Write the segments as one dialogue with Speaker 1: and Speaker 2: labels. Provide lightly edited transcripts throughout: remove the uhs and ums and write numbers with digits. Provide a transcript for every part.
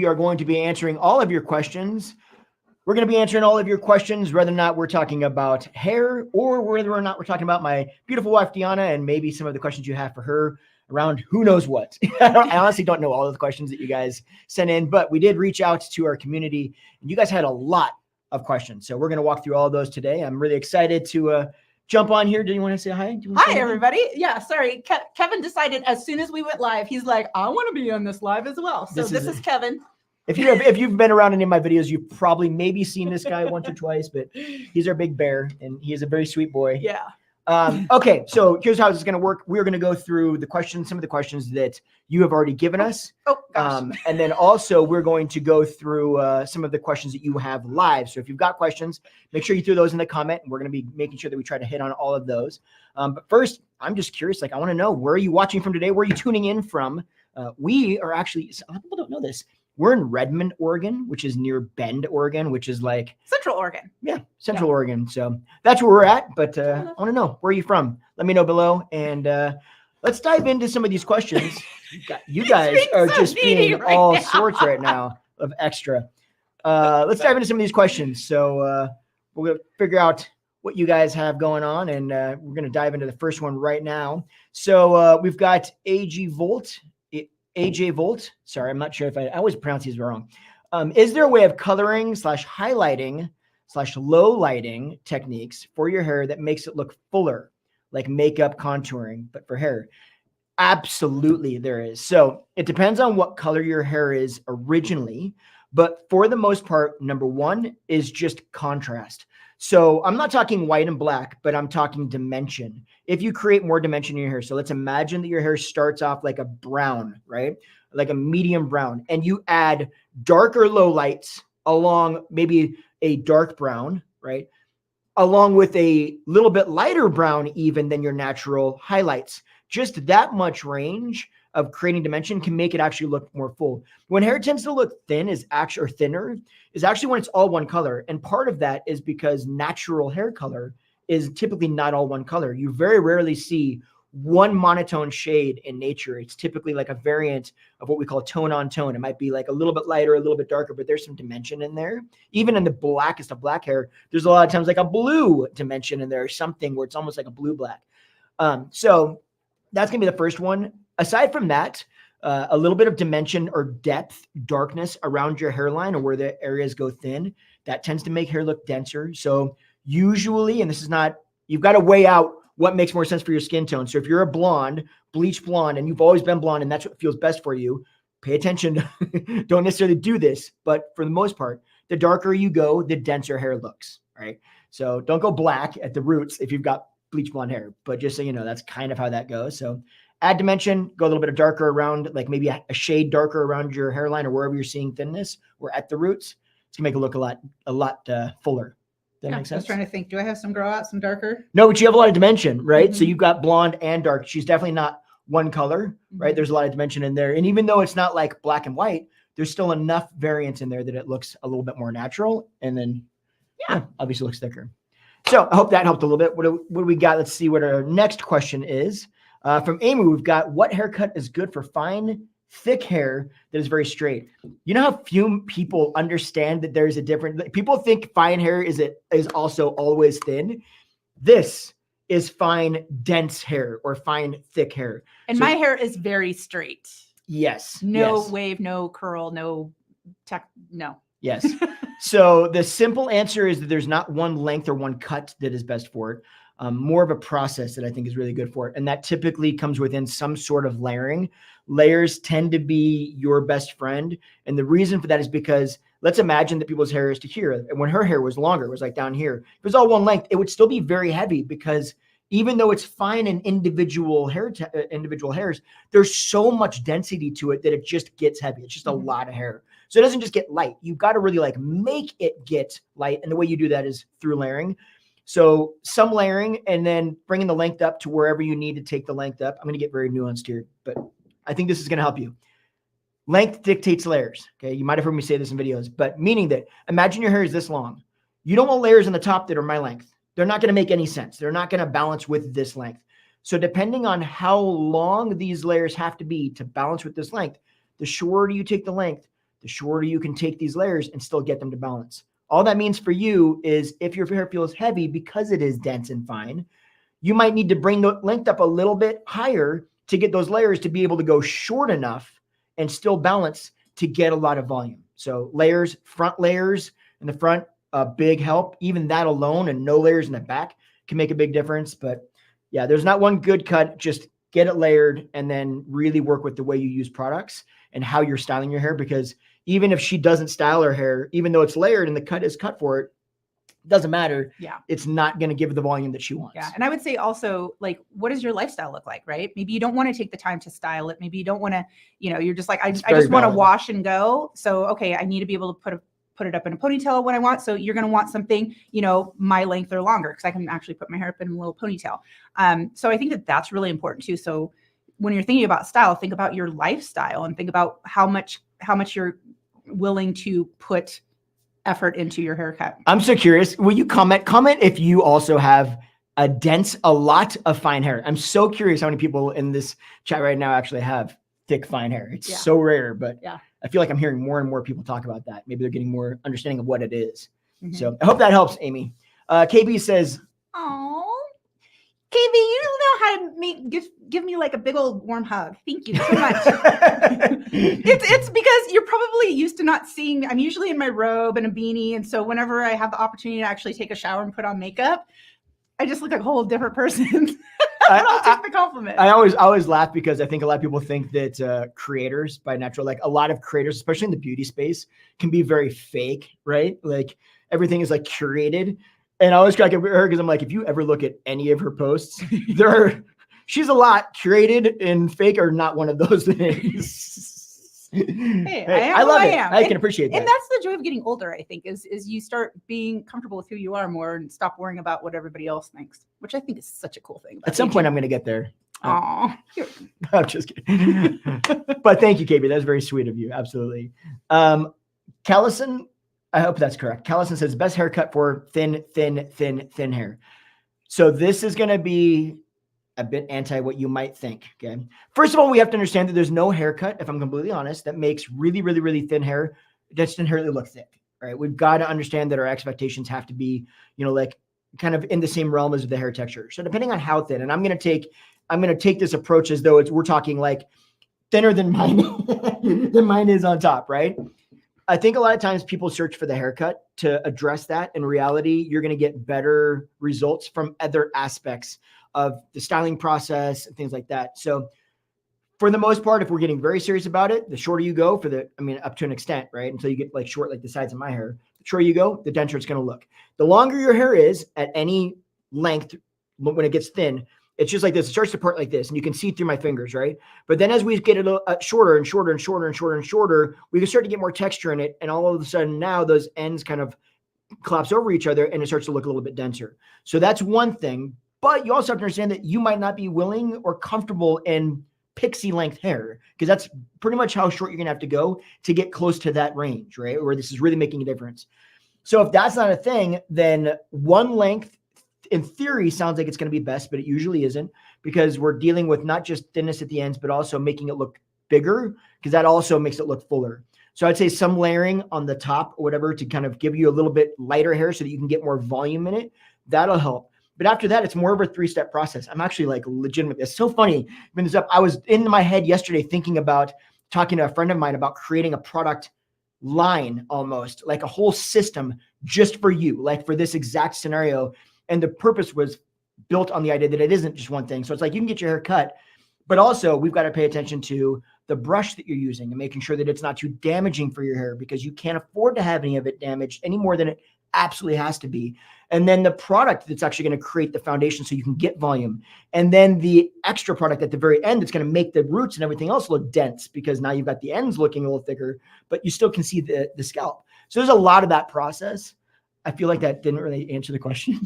Speaker 1: we are going to be answering all of your questions. We're going to be answering all of your questions, whether or not we're talking about hair or whether or not we're talking about my beautiful wife, Deanna, and maybe some of the questions you have for her around who knows what. I honestly don't know all of the questions that you guys sent in, but we did reach out to our community and you guys had a lot of questions. So we're going to walk through all of those today. I'm really excited to jump on here. Do you want to say hi?
Speaker 2: Hi, everybody. Yeah, sorry. Kevin decided as soon as we went live, he's like, I want to be on this live as well. So this is Kevin.
Speaker 1: If you've been around any of my videos, you've probably maybe seen this guy once or twice, but he's our big bear and he is a very sweet boy.
Speaker 2: Yeah.
Speaker 1: Okay, so here's how this is going to work. We're going to go through some of the questions that you have already given us.
Speaker 2: Oh, gosh.
Speaker 1: And then also we're going to go through some of the questions that you have live. So if you've got questions, make sure you throw those in the comment. And we're going to be making sure that we try to hit on all of those. But first, I'm just curious. Like, I want to know, where are you watching from today? Where are you tuning in from? We are actually, a lot of people don't know this. We're in Redmond, Oregon, which is near Bend, Oregon, which is like
Speaker 2: Central Oregon.
Speaker 1: Yeah, Central Oregon. So that's where we're at. But I want to know, where are you from? Let me know below. And let's dive into some of these questions. You guys are so just being right all sorts right now of extra. Let's dive into some of these questions. So we'll figure out what you guys have going on. And we're going to dive into the first one right now. So we've got AJ Volt. Sorry, I'm not sure if I always pronounce these wrong. Is there a way of coloring / highlighting / low lighting techniques for your hair that makes it look fuller, like makeup contouring, but for hair? Absolutely, there is. So it depends on what color your hair is originally, but for the most part, number one is just contrast. So I'm not talking white and black, but I'm talking dimension. If you create more dimension in your hair, so let's imagine that your hair starts off like a brown, right? Like a medium brown, and you add darker low lights along maybe a dark brown, right? Along with a little bit lighter brown even than your natural highlights. Just that much range of creating dimension can make it actually look more full. When hair tends to look thinner is actually when it's all one color. And part of that is because natural hair color is typically not all one color. You very rarely see one monotone shade in nature. It's typically like a variant of what we call tone on tone. It might be like a little bit lighter, a little bit darker, but there's some dimension in there. Even in the blackest of black hair, there's a lot of times like a blue dimension in there, or something where it's almost like a blue black. So that's gonna be the first one. Aside from that, a little bit of dimension or depth, darkness around your hairline or where the areas go thin, that tends to make hair look denser. So usually, and this is not, you've got to weigh out what makes more sense for your skin tone. So if you're a blonde, bleach blonde, and you've always been blonde and that's what feels best for you, pay attention. Don't necessarily do this, but for the most part, the darker you go, the denser hair looks, right? So don't go black at the roots if you've got bleach blonde hair, but just so you know, that's kind of how that goes. So add dimension, go a little bit of darker around, like maybe a shade darker around your hairline or wherever you're seeing thinness or at the roots. It's gonna make it look a lot fuller. That makes sense?
Speaker 2: I was trying to think, do I have some grow out, some darker?
Speaker 1: No, but you have a lot of dimension, right? So you've got blonde and dark. She's definitely not one color, right? There's a lot of dimension in there. And even though it's not like black and white, there's still enough variance in there that it looks a little bit more natural. And then obviously looks thicker. So I hope that helped a little bit. What do we got? Let's see what our next question is. From Amy, we've got, what haircut is good for fine, thick hair that is very straight? You know how few people understand that there's a difference? People think fine hair is also always thin. This is fine, dense hair or fine, thick hair.
Speaker 2: And so, my hair is very straight.
Speaker 1: Yes.
Speaker 2: No wave, no curl, no.
Speaker 1: Yes. So the simple answer is that there's not one length or one cut that is best for it. More of a process that I think is really good for it. And that typically comes within some sort of layering. Layers tend to be your best friend. And the reason for that is because let's imagine that people's hair is to here. And when her hair was longer, it was like down here. If it was all one length, it would still be very heavy because even though it's fine in individual hairs, there's so much density to it that it just gets heavy. It's just a lot of hair. So it doesn't just get light. You've got to really like make it get light. And the way you do that is through layering. So some layering and then bringing the length up to wherever you need to take the length up. I'm going to get very nuanced here, but I think this is going to help you. Length dictates layers. Okay. You might have heard me say this in videos, but meaning that imagine your hair is this long. You don't want layers on the top that are my length. They're not going to make any sense. They're not going to balance with this length. So depending on how long these layers have to be to balance with this length, the shorter you take the length, the shorter you can take these layers and still get them to balance. All that means for you is if your hair feels heavy because it is dense and fine, you might need to bring the length up a little bit higher to get those layers to be able to go short enough and still balance to get a lot of volume. So layers, front layers in the front, a big help. Even that alone and no layers in the back can make a big difference. But yeah, there's not one good cut. Just get it layered and then really work with the way you use products and how you're styling your hair. Because even if she doesn't style her hair, even though it's layered and the cut is cut for it, doesn't matter.
Speaker 2: Yeah.
Speaker 1: It's not going to give the volume that she wants.
Speaker 2: Yeah. And I would say also, like, what does your lifestyle look like, right? Maybe you don't want to take the time to style it. Maybe you don't want to, you're just like, I just want to wash and go. So, okay, I need to be able to put it up in a ponytail when I want. So you're going to want something, my length or longer, because I can actually put my hair up in a little ponytail. So I think that that's really important too. So when you're thinking about style, think about your lifestyle and think about how much you're willing to put effort into your haircut. I'm
Speaker 1: so curious. Will you comment if you also have a lot of fine hair? I'm so curious how many people in this chat right now actually have thick, fine hair. It's so rare, but I feel like I'm hearing more and more people talk about that. Maybe they're getting more understanding of what it is. Mm-hmm. So I hope that helps, Amy. KB says,
Speaker 2: "Oh, KB, you know how to give me like a big old warm hug. Thank you so much." It's because you're probably used to not seeing me. I'm usually in my robe and a beanie, and so whenever I have the opportunity to actually take a shower and put on makeup, I just look like a whole different person. But I'll take the compliment.
Speaker 1: I always laugh because I think a lot of people think that creators by natural, like a lot of creators, especially in the beauty space, can be very fake, right? Like everything is like curated. And I always crack up with her because I'm like, if you ever look at any of her posts, she's a lot curated, and fake are not one of those things.
Speaker 2: Hey,
Speaker 1: I love it. I can appreciate that.
Speaker 2: And that's the joy of getting older, I think, is you start being comfortable with who you are more and stop worrying about what everybody else thinks, which I think is such a cool thing.
Speaker 1: At some point, I'm going to get there.
Speaker 2: Aw.
Speaker 1: I'm just kidding. But thank you, KB. That's very sweet of you. Absolutely. Callison, I hope that's correct. Callison says, best haircut for thin hair. So this is going to be a bit anti what you might think. Okay. First of all, we have to understand that there's no haircut, if I'm completely honest, that makes really, really, really thin hair just inherently look thick. Right. We've got to understand that our expectations have to be, like kind of in the same realm as the hair texture. So depending on how thin, and I'm going to take this approach as though we're talking like thinner than mine is on top. Right. I think a lot of times people search for the haircut to address that. In reality, you're going to get better results from other aspects of the styling process and things like that. So for the most part, if we're getting very serious about it, the shorter you go up to an extent, right? Until you get like short, like the sides of my hair, the shorter you go, the denser it's going to look. The longer your hair is at any length, when it gets thin, it's just like this. It starts to part like this, and you can see through my fingers, right? But then as we get it shorter and shorter and shorter and shorter and shorter, we can start to get more texture in it. And all of a sudden now those ends kind of collapse over each other and it starts to look a little bit denser. So that's one thing. But you also have to understand that you might not be willing or comfortable in pixie length hair, because that's pretty much how short you're going to have to go to get close to that range, right? Where this is really making a difference. So if that's not a thing, then one length in theory sounds like it's going to be best, but it usually isn't, because we're dealing with not just thinness at the ends, but also making it look bigger, because that also makes it look fuller. So I'd say some layering on the top or whatever to kind of give you a little bit lighter hair so that you can get more volume in it. That'll help. But after that, it's more of a 3-step process. I'm actually like legitimate. It's so funny bring this up. I was in my head yesterday thinking about talking to a friend of mine about creating a product line, almost like a whole system just for you, like for this exact scenario. And the purpose was built on the idea that it isn't just one thing. So it's like you can get your hair cut, but also we've got to pay attention to the brush that you're using and making sure that it's not too damaging for your hair, because you can't afford to have any of it damaged any more than it absolutely has to be. And then the product that's actually going to create the foundation so you can get volume. And then the extra product at the very end that's going to make the roots and everything else look dense, because now you've got the ends looking a little thicker, but you still can see the scalp. So there's a lot of that process. I feel like that didn't really answer the question,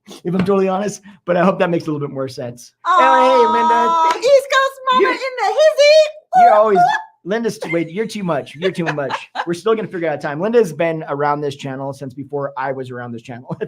Speaker 1: if I'm totally honest, but I hope that makes a little bit more sense.
Speaker 2: Oh, hey, Linda. East Coast mama in the hizzy.
Speaker 1: You're always... Linda's, wait, you're too much. You're too much. We're still going to figure out time. Linda's been around this channel since before I was around this channel. I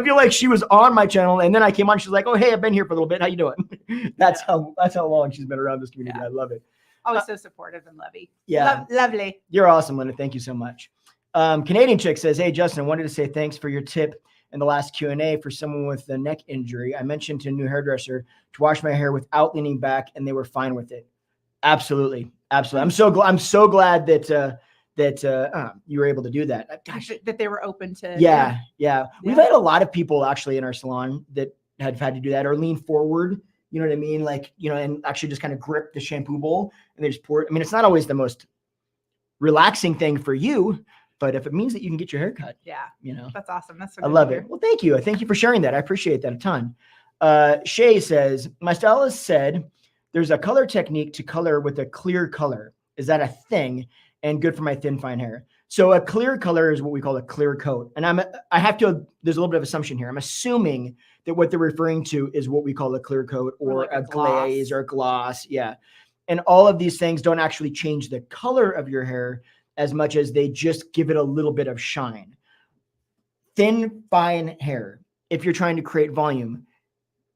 Speaker 1: feel like she was on my channel, and then I came on. She's like, "Oh, hey, I've been here for a little bit. How you doing?" That's how long she's been around this community. Yeah. I love it.
Speaker 2: Always so supportive and lovey.
Speaker 1: Yeah.
Speaker 2: Lovely.
Speaker 1: You're awesome, Linda. Thank you so much. Canadian chick says, hey, Justin, I wanted to say thanks for your tip in the last Q&A for someone with a neck injury. I mentioned to a new hairdresser to wash my hair without leaning back, and they were fine with it. Absolutely. Absolutely. I'm so glad that you were able to do that.
Speaker 2: Gosh, that they were open to.
Speaker 1: Yeah. We've had a lot of people actually in our salon that have had to do that or lean forward. You know what I mean? Like, and actually just kind of grip the shampoo bowl and they just pour it. I mean, it's not always the most relaxing thing for you, but if it means that you can get your hair cut,
Speaker 2: that's awesome. That's so
Speaker 1: I love it. Well, thank you. Thank you for sharing that. I appreciate that a ton. Shay says, my stylist said there's a color technique to color with a clear color. Is that a thing? And good for my thin, fine hair. So a clear color is what we call a clear coat. And there's a little bit of assumption here. I'm assuming that what they're referring to is what we call a clear coat or like a glaze or a gloss. Yeah. And all of these things don't actually change the color of your hair as much as they just give it a little bit of shine. Thin, fine hair, if you're trying to create volume,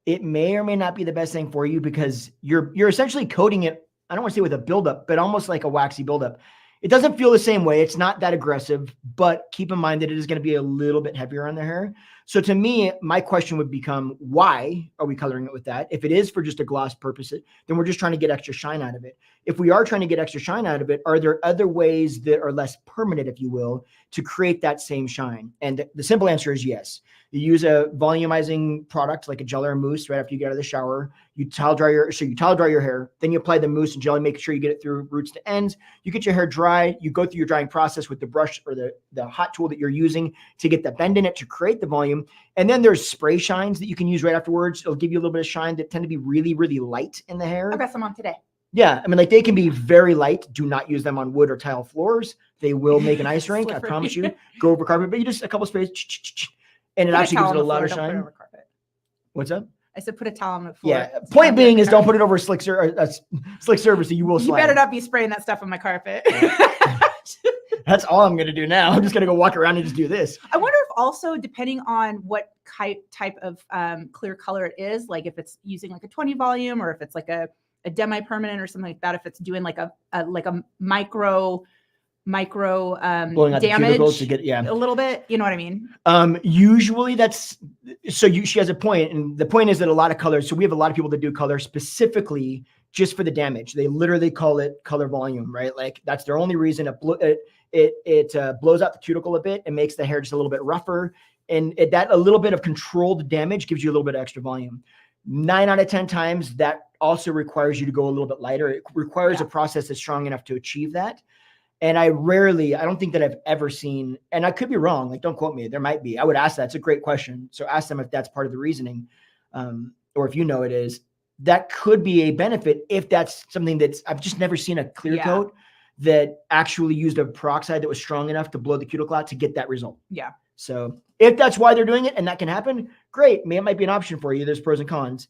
Speaker 1: it may or may not be the best thing for you because you're essentially coating it, I don't want to say with a buildup, but almost like a waxy buildup. It doesn't feel the same way. It's not that aggressive, but keep in mind that it is going to be a little bit heavier on the hair. So to me, my question would become, why are we coloring it with that? If it is for just a gloss purpose, then we're just trying to get extra shine out of it. If we are trying to get extra shine out of it, are there other ways that are less permanent, if you will, to create that same shine? And the simple answer is yes. You use a volumizing product like a gel or a mousse right after you get out of the shower. You towel dry your hair. Then you apply the mousse and gel and make sure you get it through roots to ends. You get your hair dry. You go through your drying process with the brush or the hot tool that you're using to get the bend in it to create the volume. And then there's spray shines that you can use right afterwards. It'll give you a little bit of shine that tend to be really, really light in the hair.
Speaker 2: I got some on today.
Speaker 1: Yeah. I mean, like they can be very light. Do not use them on wood or tile floors. They will make an ice rink. I promise you. Go over carpet, but you just a couple sprays. And it actually gives it a lot of shine. What's up?
Speaker 2: I said put a towel on the floor.
Speaker 1: Yeah. Point being is don't put it over a slick surface, so you will slide.
Speaker 2: You better not be spraying that stuff on my carpet.
Speaker 1: That's all I'm going to do now. I'm just going to go walk around and just do this.
Speaker 2: I wonder if also, depending on what type of clear color it is, like if it's using like a 20 volume or if it's like a demi-permanent or something like that, if it's doing like a micro damage
Speaker 1: to get,
Speaker 2: a little bit, you know what I mean?
Speaker 1: Usually she has a point, and the point is that a lot of colors, so we have a lot of people that do color specifically just for the damage. They literally call it color volume, right? Like that's their only reason. It blows out the cuticle a bit and makes the hair just a little bit rougher, and that a little bit of controlled damage gives you a little bit of extra volume. 9 out of 10 times that also requires you to go a little bit lighter. It requires a process that's strong enough to achieve that. And I don't think that I've ever seen, and I could be wrong, like don't quote me, there might be. I would ask that. It's a great question. So ask them if that's part of the reasoning, or if you know it is. That could be a benefit if that's something I've just never seen a clear coat that actually used a peroxide that was strong enough to blow the cuticle out to get that result.
Speaker 2: Yeah.
Speaker 1: So if that's why they're doing it and that can happen, great. It might be an option for you. There's pros and cons.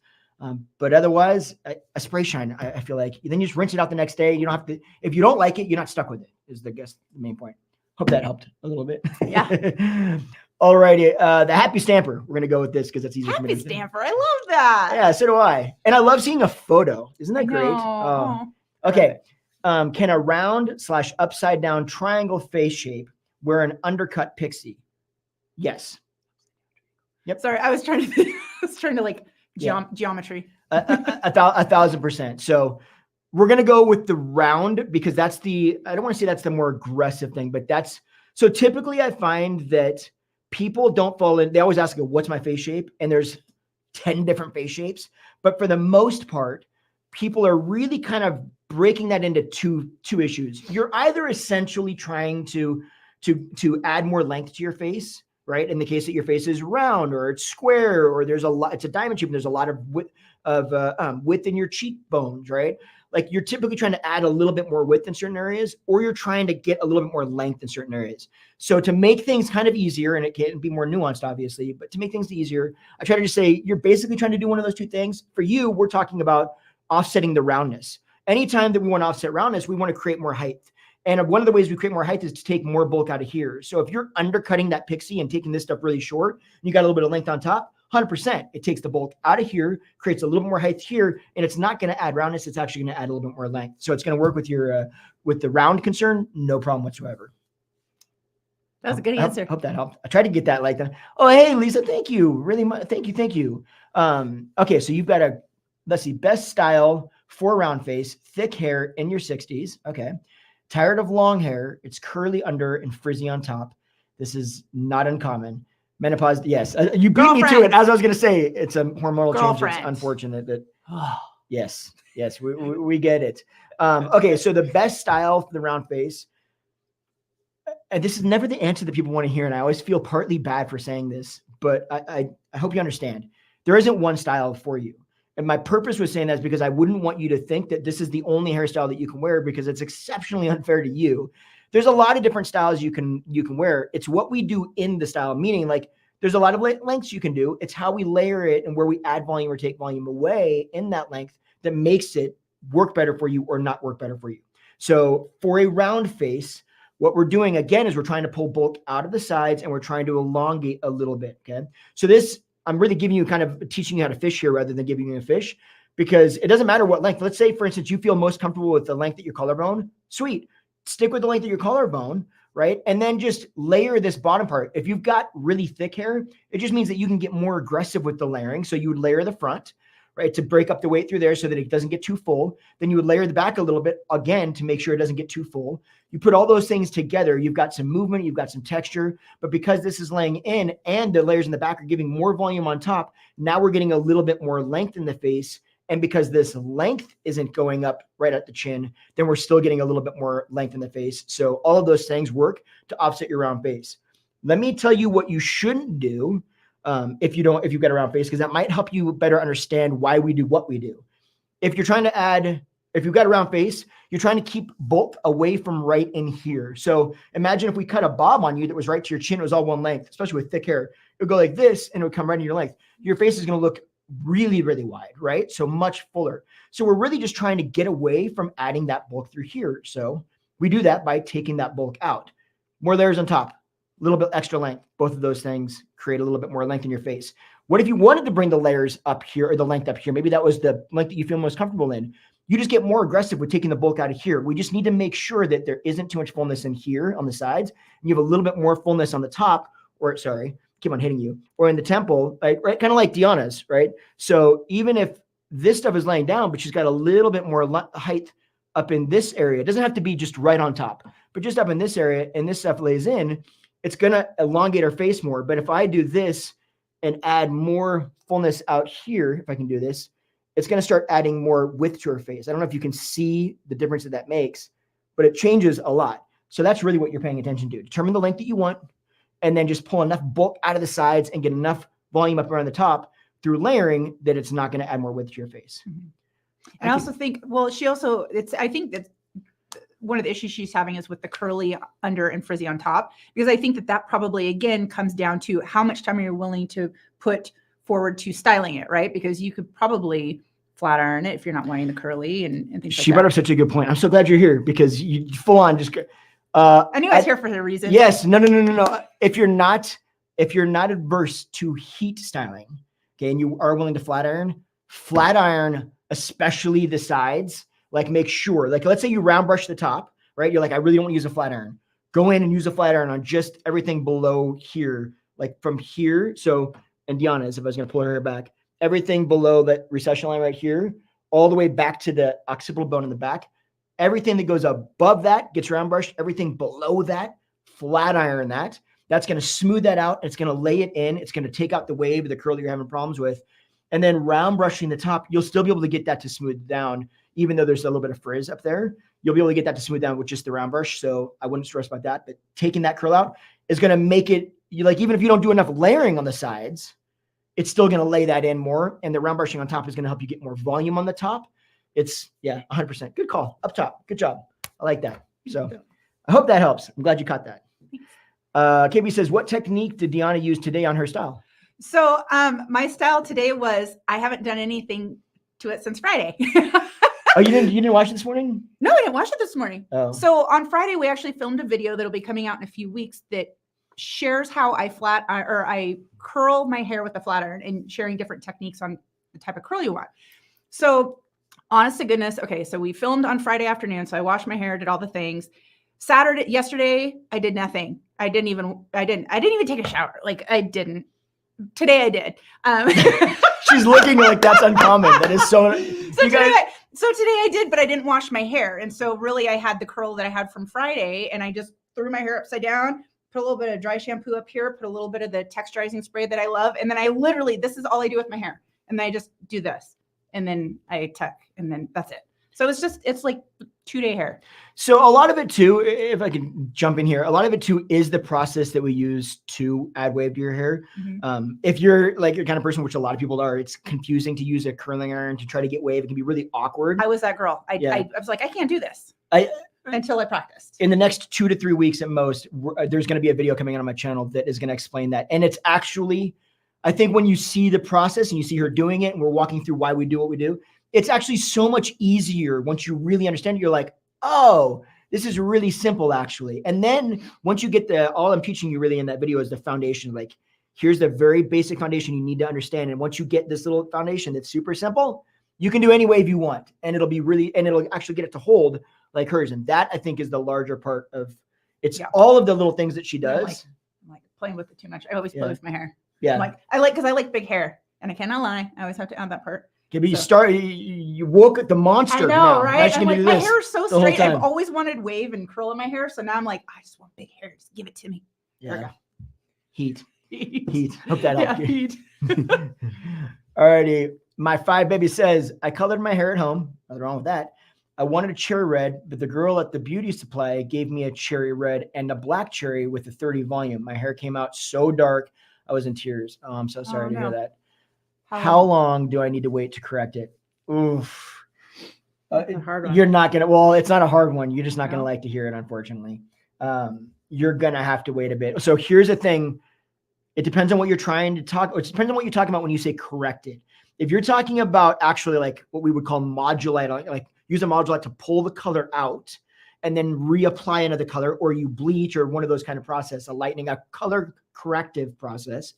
Speaker 1: But otherwise, a spray shine, I feel like then you just rinse it out the next day. You don't have to, if you don't like it, you're not stuck with it is the main point. Hope that helped a little bit.
Speaker 2: Yeah.
Speaker 1: All righty. The happy stamper. We're going to go with this because it's easier for me to
Speaker 2: Happy stamper. I love that.
Speaker 1: Yeah, so do I. And I love seeing a photo. Isn't that great? Oh. Okay. Can a round / upside down triangle face shape wear an undercut pixie? Yes. Yep.
Speaker 2: Sorry, I was trying to like geometry.
Speaker 1: a 1,000%. So we're going to go with the round because I don't want to say that's the more aggressive thing, but so typically I find that people don't fall in. They always ask, what's my face shape? And there's 10 different face shapes. But for the most part, people are really kind of breaking that into two issues. You're either essentially trying to add more length to your face, right? In the case that your face is round or it's square or it's a diamond shape and there's a lot of width in your cheekbones, right? Like you're typically trying to add a little bit more width in certain areas, or you're trying to get a little bit more length in certain areas. So to make things kind of easier, and it can be more nuanced, obviously, but to make things easier, I try to just say, you're basically trying to do one of those two things. For you, we're talking about offsetting the roundness. Anytime that we want to offset roundness, we want to create more height. And one of the ways we create more height is to take more bulk out of here. So if you're undercutting that pixie and taking this stuff really short, and you got a little bit of length on top, 100%. It takes the bulk out of here, creates a little more height here, and it's not going to add roundness. It's actually going to add a little bit more length. So it's going to work with your with the round concern, no problem whatsoever.
Speaker 2: That was a good answer.
Speaker 1: Hope that helped. I tried to get that like that. Oh, hey, Lisa, thank you. Really much. Thank you. Okay, so you've got let's see, best style for round face, thick hair in your 60s. Okay. Tired of long hair. It's curly under and frizzy on top. This is not uncommon. Menopause, yes. You beat me to it. As I was going to say, it's a hormonal change. It's unfortunate that, yes, we get it. Okay, so the best style for the round face, and this is never the answer that people want to hear, and I always feel partly bad for saying this, but I hope you understand. There isn't one style for you. And my purpose was saying that is because I wouldn't want you to think that this is the only hairstyle that you can wear, because it's exceptionally unfair to you. There's a lot of different styles you can wear. It's what we do in the style, meaning like there's a lot of lengths you can do. It's how we layer it and where we add volume or take volume away in that length that makes it work better for you or not work better for you. So for a round face, what we're doing again is we're trying to pull bulk out of the sides and we're trying to elongate a little bit. Okay. So this, I'm really giving you kind of teaching you how to fish here rather than giving you a fish, because it doesn't matter what length. Let's say, for instance, you feel most comfortable with the length at your collarbone. Sweet. Stick with the length of your collarbone, right? And then just layer this bottom part. If you've got really thick hair, it just means that you can get more aggressive with the layering. So you would layer the front, right, to break up the weight through there so that it doesn't get too full. Then you would layer the back a little bit, again, to make sure it doesn't get too full. You put all those things together, you've got some movement, you've got some texture, but because this is laying in and the layers in the back are giving more volume on top, now we're getting a little bit more length in the face. And because this length isn't going up right at the chin, then we're still getting a little bit more length in the face. So all of those things work to offset your round face. Let me tell you what you shouldn't do if you've got a round face, because that might help you better understand why we do what we do. If you've got a round face, you're trying to keep bulk away from right in here. So imagine if we cut a bob on you that was right to your chin, it was all one length, especially with thick hair. It would go like this and it would come right in your length. Your face is going to look really, really wide, right? So much fuller. So we're really just trying to get away from adding that bulk through here. So we do that by taking that bulk out. More layers on top, a little bit extra length. Both of those things create a little bit more length in your face. What if you wanted to bring the layers up here or the length up here? Maybe that was the length that you feel most comfortable in. You just get more aggressive with taking the bulk out of here. We just need to make sure that there isn't too much fullness in here on the sides. And you have a little bit more fullness on the top, or sorry, keep on hitting you, or in the temple, right? Kind of like DIONNA'S, right? So even if this stuff is laying down, but she's got a little bit more height up in this area, it doesn't have to be just right on top, but just up in this area, and this stuff lays in, it's going to elongate her face more. But if I do this and add more fullness out here, if I can do this, it's going to start adding more width to her face. I don't know if you can see the difference that makes, but it changes a lot. So that's really what you're paying attention to. Determine the length that you want, and then just pull enough bulk out of the sides and get enough volume up around the top through layering that it's not going to add more width to your face.
Speaker 2: Mm-hmm. And I also think, well, I think that one of the issues she's having is with the curly under and frizzy on top, because I think that probably, again, comes down to how much time you're willing to put forward to styling it, right? Because you could probably flat iron it if you're not wanting the curly and things like that.
Speaker 1: She brought up such a good point. I'm so glad you're here, because you full on just
Speaker 2: I knew I was here for a reason.
Speaker 1: Yes. No. If you're not adverse to heat styling, okay, and you are willing to flat iron, especially the sides, like make sure, like let's say you round brush the top, right? You're like, I really don't want to use a flat iron. Go in and use a flat iron on just everything below here, like from here. So, and DIONNA'S, if I was going to pull her hair back, everything below that recession line right here, all the way back to the occipital bone in the back. Everything that goes above that gets round brushed. Everything below that, flat iron that. That's going to smooth that out. It's going to lay it in. It's going to take out the wave of the curl that you're having problems with. And then round brushing the top, you'll still be able to get that to smooth down, even though there's a little bit of frizz up there. You'll be able to get that to smooth down with just the round brush. So I wouldn't stress about that. But taking that curl out is going to make it, even if you don't do enough layering on the sides, it's still going to lay that in more. And the round brushing on top is going to help you get more volume on the top. It's 100%. Good call up top. Good job. I like that. So I hope that helps. I'm glad you caught that. KB says, what technique did Deanna use today on her style?
Speaker 2: So my style today was, I haven't done anything to it since Friday.
Speaker 1: Oh, you didn't watch it this morning?
Speaker 2: No, I didn't watch it this morning.
Speaker 1: Oh.
Speaker 2: So on Friday, we actually filmed a video that'll be coming out in a few weeks that shares how I curl my hair with the flat iron and sharing different techniques on the type of curl you want. So honest to goodness. Okay. So we filmed on Friday afternoon. So I washed my hair, did all the things. Yesterday, I did nothing. I didn't even take a shower. Like I didn't. Today I did.
Speaker 1: She's looking like that's uncommon. That is so.
Speaker 2: So today I did, but I didn't wash my hair. And so really I had the curl that I had from Friday and I just threw my hair upside down, put a little bit of dry shampoo up here, put a little bit of the texturizing spray that I love. And then this is all I do with my hair. And then I just do this and then I tuck and then that's it. So it's like 2-day hair.
Speaker 1: So a lot of it too, if I can jump in here, a lot of it too is the process that we use to add wave to your hair. Mm-hmm. If you're like your kind of person, which a lot of people are, it's confusing to use a curling iron to try to get wave. It can be really awkward.
Speaker 2: I was that girl. I was like, I can't do this until I practiced.
Speaker 1: In the next 2 to 3 weeks at most, there's going to be a video coming out on my channel that is going to explain that. And it's actually, I think when you see the process and you see her doing it and we're walking through why we do what we do, it's actually so much easier once you really understand it. You're like, oh, this is really simple actually. And then once you get all I'm teaching you really in that video is the foundation. Like, here's the very basic foundation you need to understand. And once you get this little foundation that's super simple, you can do any wave you want. And it'll actually get it to hold like hers. And that I think is the larger part of all of the little things that she does.
Speaker 2: I'm like playing with it too much. I always play with my hair.
Speaker 1: Yeah.
Speaker 2: Because I like big hair and I cannot lie. I always have to add that part.
Speaker 1: Yeah, but you woke at the monster.
Speaker 2: I know,
Speaker 1: now.
Speaker 2: right? I'm like, my hair is so straight. I've always wanted wave and curl in my hair. So now I'm like, I just want big hair. Just give it to me.
Speaker 1: Yeah. Heat. Hope that helped you.
Speaker 2: Heat.
Speaker 1: Alrighty. My 5 baby says, I colored my hair at home. Nothing wrong with that. I wanted a cherry red, but the girl at the beauty supply gave me a cherry red and a black cherry with a 30 volume. My hair came out so dark. I was in tears. Oh, I'm so sorry to hear that. How long do I need to wait to correct it? Oof.
Speaker 2: A hard one.
Speaker 1: You're not going to, well, it's not a hard one. You're just not going to like to hear it, unfortunately. You're going to have to wait a bit. So here's the thing. It depends on what you're trying to talk, it depends on what you're talking about when you say corrected. If you're talking about actually like what we would call modulate, like use a modulate to pull the color out and then reapply another color, or you bleach or one of those kind of process, a lightening, a color corrective process.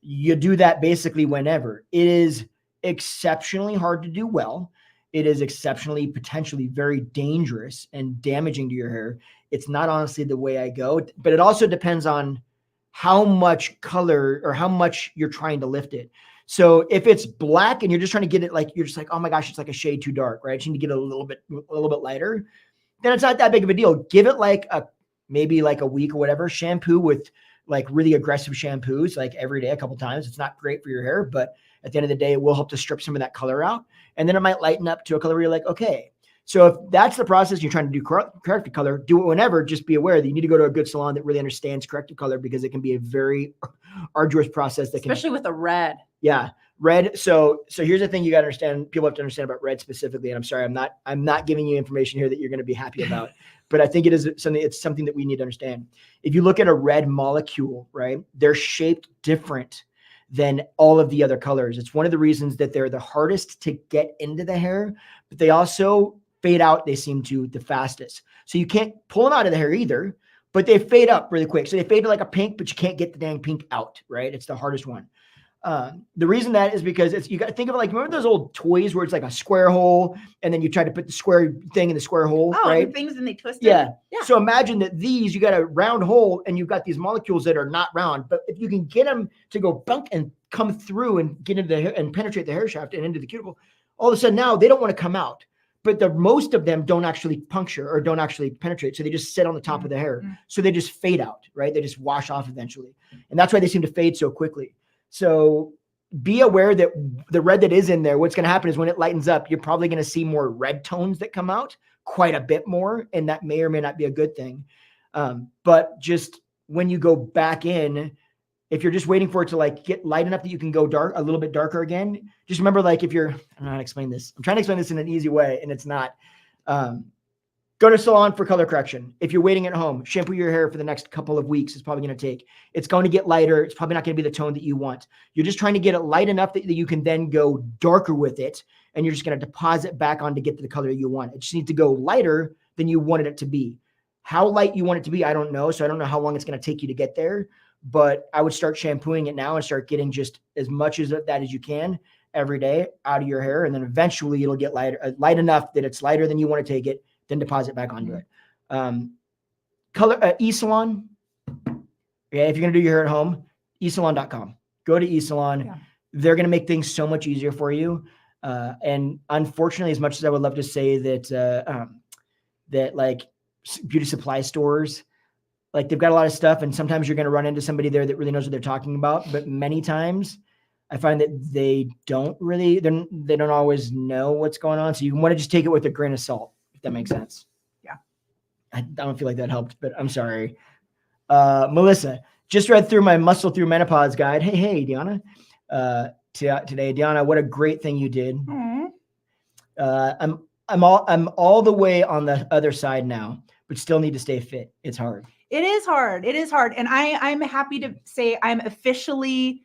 Speaker 1: You do that basically whenever. It is exceptionally hard to do well. It is exceptionally potentially very dangerous and damaging to your hair. It's not honestly the way I go, but it also depends on how much color or how much you're trying to lift it. So if it's black and you're just trying to get it like, you're just like, oh my gosh, it's like a shade too dark, right? You need to get it a little bit lighter. Then it's not that big of a deal. Give it like maybe like a week or whatever. Shampoo with like really aggressive shampoos, like every day, a couple times. It's not great for your hair, but at the end of the day, it will help to strip some of that color out. And then it might lighten up to a color where you're like, okay. So if that's the process you're trying to do corrective color, do it whenever. Just be aware that you need to go to a good salon that really understands corrective color, because it can be a very arduous process. Especially
Speaker 2: with a red.
Speaker 1: Yeah. Red. So here's the thing you got to understand. People have to understand about red specifically. And I'm sorry, I'm not giving you information here that you're going to be happy about, but I think it's something that we need to understand. If you look at a red molecule, right, they're shaped different than all of the other colors. It's one of the reasons that they're the hardest to get into the hair, but they also fade out. They seem to the fastest. So you can't pull them out of the hair either, but they fade up really quick. So they fade to like a pink, but you can't get the dang pink out, right? It's the hardest one. The reason that is because you got to think of it like, remember those old toys where it's like a square hole and then you try to put the square thing in the square hole, right?
Speaker 2: The things and they twist it.
Speaker 1: Yeah. So imagine that you got a round hole and you've got these molecules that are not round, but if you can get them to go bunk and come through and get into the hair and penetrate the hair shaft and into the cuticle, all of a sudden now they don't want to come out, but most of them don't actually puncture or don't actually penetrate. So they just sit on the top of the hair. So they just fade out, right? They just wash off eventually. And that's why they seem to fade so quickly. So be aware that the red that is in there, what's going to happen is when it lightens up, you're probably going to see more red tones that come out quite a bit more. And that may or may not be a good thing. But just when you go back in, if you're just waiting for it to like get light enough that you can go dark, a little bit darker again, just remember, like if you're, I don't know how to explain this. I'm trying to explain this in an easy way and it's not. Go to salon for color correction. If you're waiting at home, shampoo your hair for the next couple of weeks. It's probably going to take. It's going to get lighter. It's probably not going to be the tone that you want. You're just trying to get it light enough that you can then go darker with it. And you're just going to deposit back on to get to the color you want. It just needs to go lighter than you wanted it to be. How light you want it to be, I don't know. So I don't know how long it's going to take you to get there, but I would start shampooing it now and start getting just as much as that as you can every day out of your hair. And then eventually it'll get light enough that it's lighter than you want to take it, then deposit back onto it. E-Salon. Yeah. If you're going to do your hair at home, esalon.com. Go to eSalon. Yeah. They're going to make things so much easier for you. And unfortunately, as much as I would love to say that, that like beauty supply stores, like they've got a lot of stuff, and sometimes you're going to run into somebody there that really knows what they're talking about. But many times I find that they don't always know what's going on. So you want to just take it with a grain of salt, if that makes sense.
Speaker 2: Yeah.
Speaker 1: I don't feel like that helped, but I'm sorry. Melissa, just read through my Muscle Through Menopause guide. Hey, Deanna. Today, Deanna, what a great thing you did. I'm all the way on the other side now, but still need to stay fit. It's hard.
Speaker 2: It is hard. It is hard. And I'm happy to say I'm officially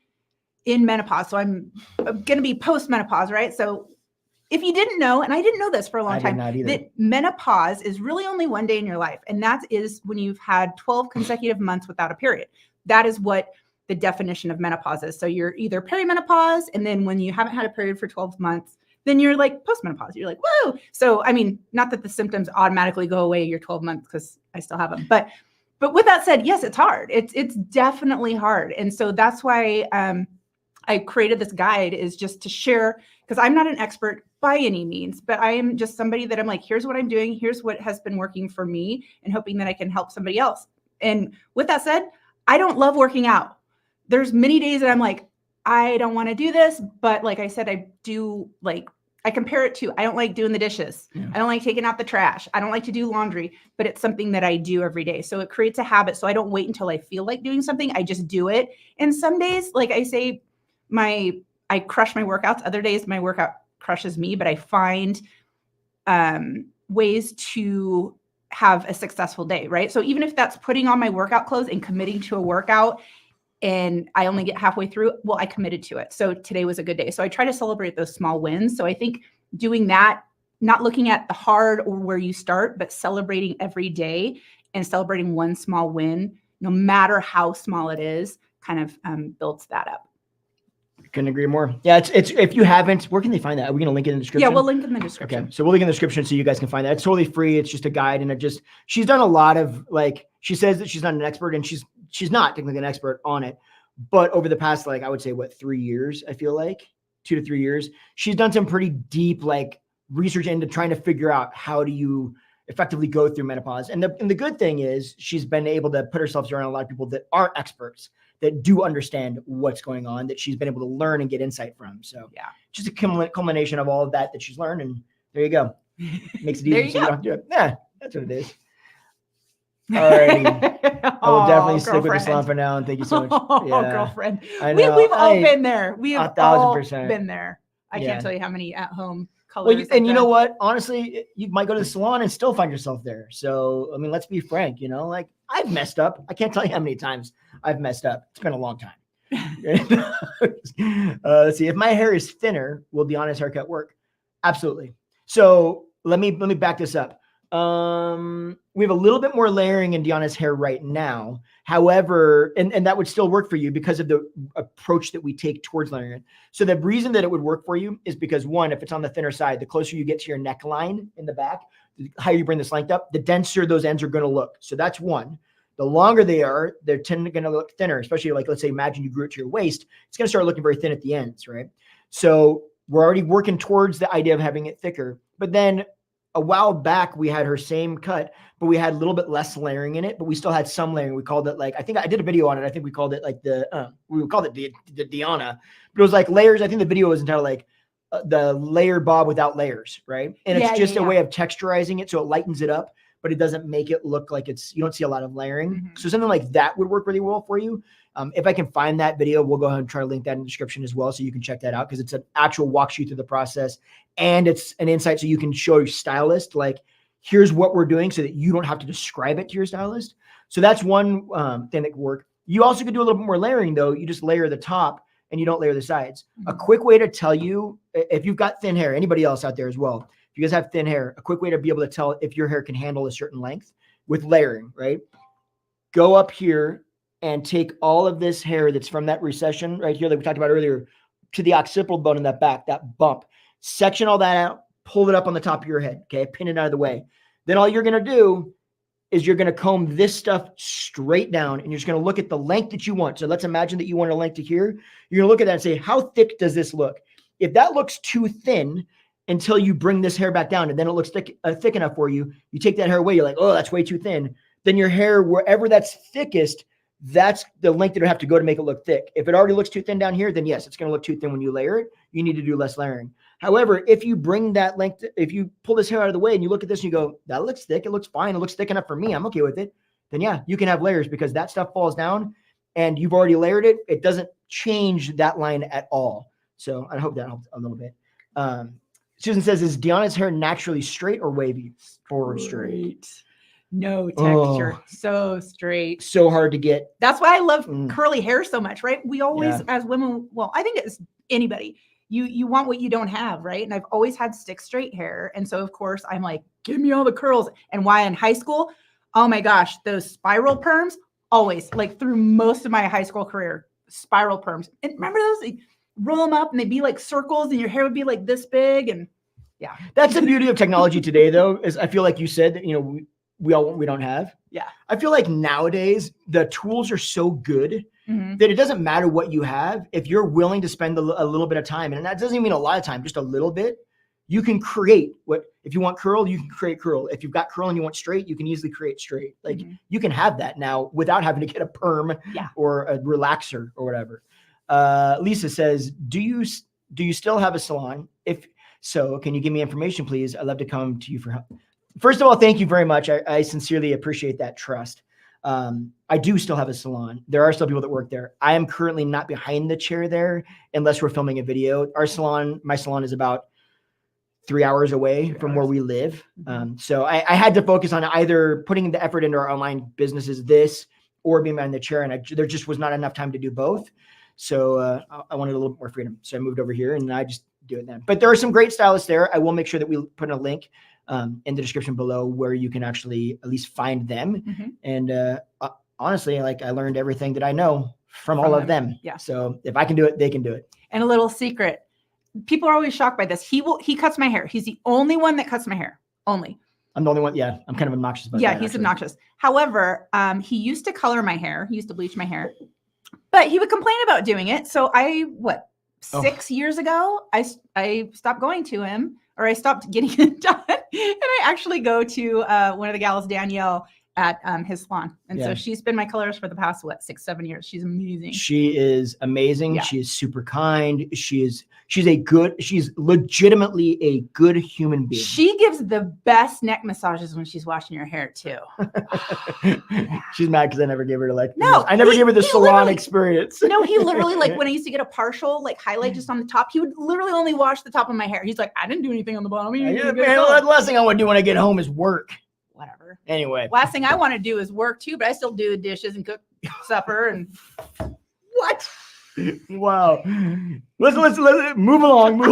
Speaker 2: in menopause. So I'm going to be post-menopause, right? So if you didn't know, and I didn't know this for a long time, that menopause is really only one day in your life. And that is when you've had 12 consecutive months without a period. That is what the definition of menopause is. So you're either perimenopause, and then when you haven't had a period for 12 months, then you're like postmenopause. You're like, whoa. So, I mean, not that the symptoms automatically go away your 12 months, because I still have them. But with that said, yes, it's hard. It's definitely hard. And so that's why I created this guide, is just to share, because I'm not an expert by any means, but I am just somebody that I'm like, here's what I'm doing. Here's what has been working for me, and hoping that I can help somebody else. And with that said, I don't love working out. There's many days that I'm like, I don't want to do this, but like I said, I do, like, I compare it to, I don't like doing the dishes. Yeah. I don't like taking out the trash. I don't like to do laundry, but it's something that I do every day. So it creates a habit. So I don't wait until I feel like doing something. I just do it. And some days, like I say, I crush my workouts. Other days my workout crushes me, but I find ways to have a successful day, right? So even if that's putting on my workout clothes and committing to a workout, and I only get halfway through, well, I committed to it. So today was a good day. So I try to celebrate those small wins. So I think doing that, not looking at the hard or where you start, but celebrating every day and celebrating one small win, no matter how small it is, kind of builds that up.
Speaker 1: Couldn't agree more. Yeah, it's if you haven't, where can they find that? Are we going to link it in the description?
Speaker 2: Yeah, we'll link in the description.
Speaker 1: Okay, so we'll link in the description so you guys can find that. It's totally free. It's just a guide, and she's done a lot of, like, she says that she's not an expert, and she's not technically an expert on it, but over the past, like, I would say, 3 years, I feel like 2 to 3 years, she's done some pretty deep, like, research into trying to figure out how do you effectively go through menopause. And the good thing is she's been able to put herself around a lot of people that aren't experts, that do understand what's going on, that she's been able to learn and get insight from. So yeah, just a culmination of all of that she's learned. And there you go. Makes it easy so you don't have to do it. Yeah, that's what it is. All righty. I will definitely stick with the salon for now. And thank you so much.
Speaker 2: Yeah. Girlfriend. We've all been there. We have 1,000% been there. I can't tell you how many at home colors.
Speaker 1: Well, and you know what? Honestly, you might go to the salon and still find yourself there. So, I mean, let's be frank, like, I've messed up. I can't tell you how many times I've messed up. It's been a long time. Let's see. If my hair is thinner, will DIONNA'S haircut work? Absolutely. So let me back this up. We have a little bit more layering in DIONNA'S hair right now. However, and that would still work for you because of the approach that we take towards layering it. So the reason that it would work for you is because, one, if it's on the thinner side, the closer you get to your neckline in the back, the higher you bring this length up, the denser those ends are going to look. So that's one. The longer they are, they're going to look thinner, especially, like, let's say, imagine you grew it to your waist. It's going to start looking very thin at the ends, right? So we're already working towards the idea of having it thicker. But then a while back, we had her same cut, but we had a little bit less layering in it, but we still had some layering. We called it, like, I think I did a video on it. I think we called it like we called it the DIONNA, but it was like layers. I think the video was entitled like the layer bob without layers, right? And it's just a way of texturizing it. So it lightens it up, but it doesn't make it look like you don't see a lot of layering. Mm-hmm. So something like that would work really well for you. If I can find that video, we'll go ahead and try to link that in the description as well, so you can check that out, because it's an actual walks you through the process, and it's an insight so you can show your stylist, like, here's what we're doing, so that you don't have to describe it to your stylist. So that's one thing that could work. You also could do a little bit more layering, though. You just layer the top and you don't layer the sides. Mm-hmm. A quick way to tell you if you've got thin hair, anybody else out there as well, if you guys have thin hair, a quick way to be able to tell if your hair can handle a certain length, with layering, right? Go up here and take all of this hair that's from that recession right here that we talked about earlier to the occipital bone in that back, that bump. Section all that out, pull it up on the top of your head, okay? Pin it out of the way. Then all you're going to do is you're going to comb this stuff straight down, and you're just going to look at the length that you want. So let's imagine that you want a length to here. You're going to look at that and say, how thick does this look? If that looks too thin until you bring this hair back down and then it looks thick enough for you, you take that hair away. You're like, oh, that's way too thin. Then your hair, wherever that's thickest, that's the length it'll have to go to make it look thick. If it already looks too thin down here, then yes, it's going to look too thin when you layer it. You need to do less layering. However, if you bring that length, if you pull this hair out of the way and you look at this and you go, that looks thick, it looks fine, it looks thick enough for me, I'm okay with it, then yeah, you can have layers because that stuff falls down and you've already layered it. It doesn't change that line at all. So I hope that helped a little bit. Susan says, is DIONNA'S hair naturally straight or wavy? Or straight?
Speaker 2: No texture. So straight.
Speaker 1: So hard to get.
Speaker 2: That's why I love curly hair so much, right? We always, as women, well, I think it's anybody. You want what you don't have, right? And I've always had stick straight hair. And so, of course, I'm like, give me all the curls. And why in high school? Oh my gosh, those spiral perms, always, like through most of my high school career, spiral perms. And remember those? Like, roll them up and they'd be like circles and your hair would be like this big. And yeah.
Speaker 1: That's the beauty of technology today, though, is I feel like you said that, you know, we don't have.
Speaker 2: Yeah.
Speaker 1: I feel like nowadays the tools are so good that it doesn't matter what you have. If you're willing to spend a little bit of time, and that doesn't even mean a lot of time, just a little bit, you can create what, if you want curl, you can create curl. If you've got curl and you want straight, you can easily create straight. Like you can have that now without having to get a perm or a relaxer or whatever. Lisa says, do you still have a salon? If so, can you give me information, please? I'd love to come to you for help. First of all, thank you very much. I sincerely appreciate that trust. I do still have a salon. There are still people that work there. I am currently not behind the chair there unless we're filming a video. Our salon, my salon is about 3 hours away from where we live. So I had to focus on either putting the effort into our online businesses, this, or being behind the chair. And there just was not enough time to do both. So I wanted a little bit more freedom. So I moved over here and I just do it then. But there are some great stylists there. I will make sure that we put a link in the description below where you can actually at least find them. And honestly, like I learned everything that I know from all of them.
Speaker 2: Yeah.
Speaker 1: So if I can do it, they can do it.
Speaker 2: And a little secret. People are always shocked by this. He cuts my hair. He's the only one that cuts my hair. Only.
Speaker 1: I'm the only one. Yeah. I'm kind of obnoxious about that.
Speaker 2: Yeah, he's obnoxious. However, he used to color my hair. He used to bleach my hair, but he would complain about doing it. So 6 years ago, I stopped going to him, or I stopped getting it done. And I actually go to one of the gals, Danielle, at his salon. And so she's been my colorist for the past, 6-7 years. She's amazing.
Speaker 1: She is amazing. Yeah. She is super kind. She's legitimately a good human being.
Speaker 2: She gives the best neck massages when she's washing your hair too.
Speaker 1: She's mad because I never gave her I never gave her the salon experience.
Speaker 2: No, he literally, like when I used to get a partial highlight just on the top, he would literally only wash the top of my hair. He's like, I didn't do anything on the bottom.
Speaker 1: The last thing I want to do when I get home is work.
Speaker 2: Whatever.
Speaker 1: Anyway,
Speaker 2: last thing I want to do is work too, but I still do the dishes and cook supper and what?
Speaker 1: Wow. Let's move along.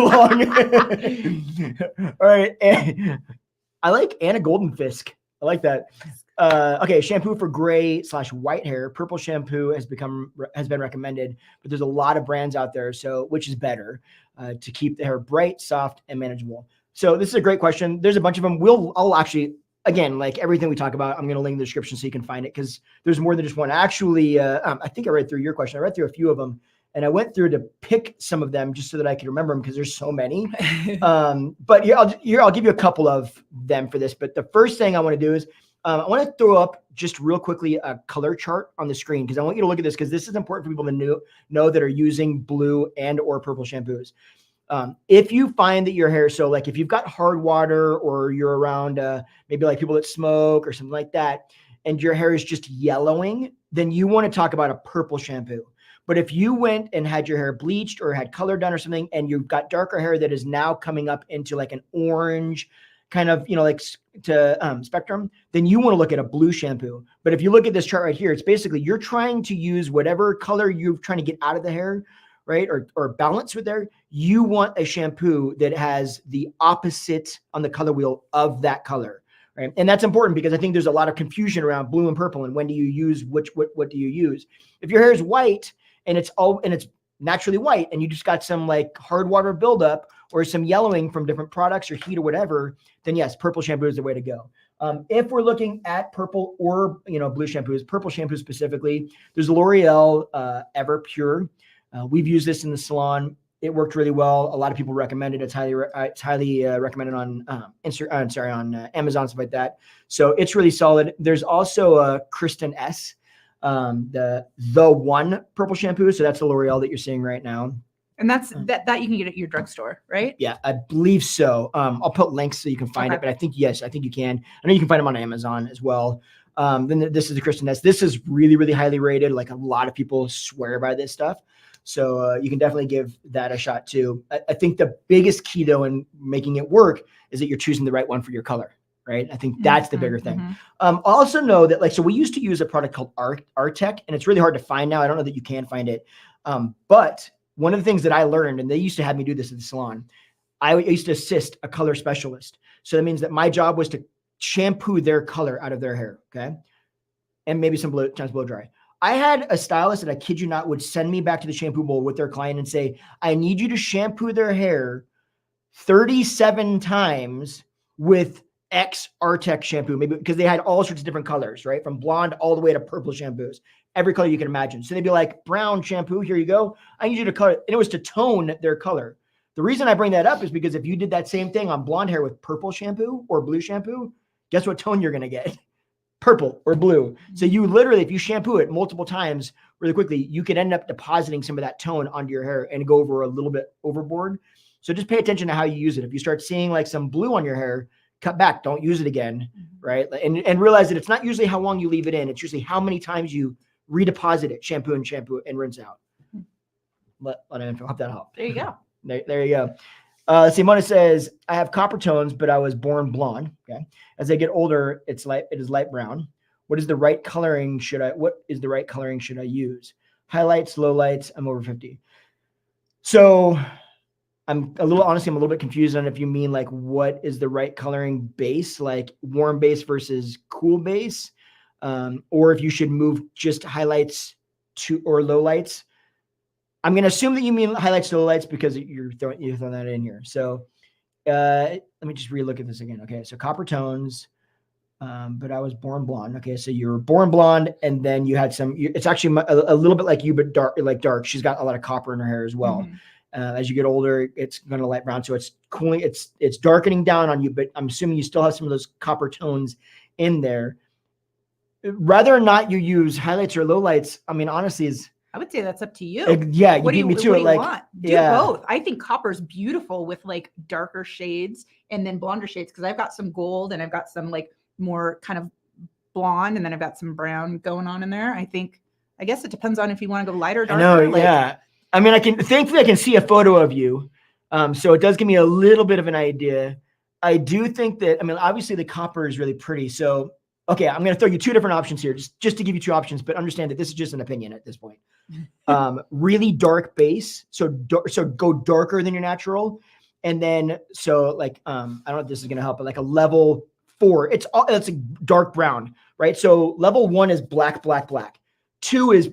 Speaker 1: All right. I like Anna Goldenfisk. I like that. Okay. Shampoo for gray/white hair. Purple shampoo has been recommended, but there's a lot of brands out there. So which is better to keep the hair bright, soft, and manageable? So this is a great question. There's a bunch of them. I'll actually, again, like everything we talk about, I'm going to link in the description so you can find it because there's more than just one. Actually, I think I read through your question. I read through a few of them and I went through to pick some of them just so that I could remember them because there's so many. But I'll give you a couple of them for this. But the first thing I want to do is I want to throw up just real quickly a color chart on the screen because I want you to look at this because this is important for people to know that are using blue and or purple shampoos. If you find that your hair, so like if you've got hard water or you're around maybe like people that smoke or something like that, and your hair is just yellowing, then you want to talk about a purple shampoo. But if you went and had your hair bleached or had color done or something, and you've got darker hair that is now coming up into like an orange kind of, like to spectrum, then you want to look at a blue shampoo. But if you look at this chart right here, it's basically you're trying to use whatever color you're trying to get out of the hair, right? Or balance with there. You want a shampoo that has the opposite on the color wheel of that color, right? And that's important because I think there's a lot of confusion around blue and purple and when do you use what do you use? If your hair is white and it's naturally white and you just got some like hard water buildup or some yellowing from different products or heat or whatever, then yes, purple shampoo is the way to go. If we're looking at purple or blue shampoos, purple shampoo specifically, there's L'Oreal Ever Pure. We've used this in the salon. It worked really well. A lot of people recommend it. It's highly recommended on on Amazon, stuff like that. So it's really solid. There's also a Kristen S, the one purple shampoo. So that's the L'Oreal that you're seeing right now.
Speaker 2: And that's that you can get at your drugstore, right?
Speaker 1: Yeah, I believe so. I'll put links so you can find it, but I think you can. I know you can find them on Amazon as well. Then this is the Kristen S. This is really, really highly rated. Like a lot of people swear by this stuff. So you can definitely give that a shot too. I think the biggest key though in making it work is that you're choosing the right one for your color, right? I think that's the bigger thing. Also know that so we used to use a product called Artec, and it's really hard to find now. I don't know that you can find it. But one of the things that I learned, and they used to have me do this at the salon, I used to assist a color specialist. So that means that my job was to shampoo their color out of their hair, okay? And maybe sometimes blow dry. I had a stylist that I kid you not would send me back to the shampoo bowl with their client and say, I need you to shampoo their hair 37 times with X Artec shampoo, maybe because they had all sorts of different colors, right? From blonde all the way to purple shampoos, every color you can imagine. So they'd be like, brown shampoo, here you go. I need you to color it. And it was to tone their color. The reason I bring that up is because if you did that same thing on blonde hair with purple shampoo or blue shampoo, guess what tone you're going to get? Purple or blue. So you literally, if you shampoo it multiple times really quickly, you can end up depositing some of that tone onto your hair and go over a little bit overboard. So just pay attention to how you use it. If you start seeing like some blue on your hair, cut back, don't use it again, right? And realize that it's not usually how long you leave it in. It's usually how many times you redeposit it, shampoo and rinse out. Let me hope that helped.
Speaker 2: There you go.
Speaker 1: There you go. Simona says, I have copper tones, but I was born blonde. Okay. As I get older, it is light brown. What is the right coloring should I use? Highlights, lowlights, I'm over 50. So I'm a little bit confused on if you mean like, what is the right coloring base, like warm base versus cool base? Or if you should move just highlights or lowlights. I'm going to assume that you mean highlights to lowlights because you're throwing that in here. So let me just relook at this again. Okay, so copper tones, but I was born blonde. Okay, so you were born blonde, and then you had it's actually a little bit like you, but dark. She's got a lot of copper in her hair as well. As you get older, it's going to light brown. So it's cooling. It's darkening down on you, but I'm assuming you still have some of those copper tones in there. Whether or not you use highlights or lowlights, I mean, honestly, I
Speaker 2: would say that's up to you.
Speaker 1: Yeah, you beat me to it. Like,
Speaker 2: do both. I think copper's beautiful with like darker shades and then blonder shades because I've got some gold and I've got some like more kind of blonde and then I've got some brown going on in there. I guess it depends on if you want to go lighter or darker.
Speaker 1: No, yeah. I mean, thankfully I can see a photo of you. So it does give me a little bit of an idea. I do think that, I mean, obviously the copper is really pretty. So, okay, I'm going to throw you two different options here just to give you two options, but understand that this is just an opinion at this point. Really dark base. So go darker than your natural. And then, so like, I don't know if this is going to help, but like a level 4, it's a dark brown, right? So level 1 is black. 2 is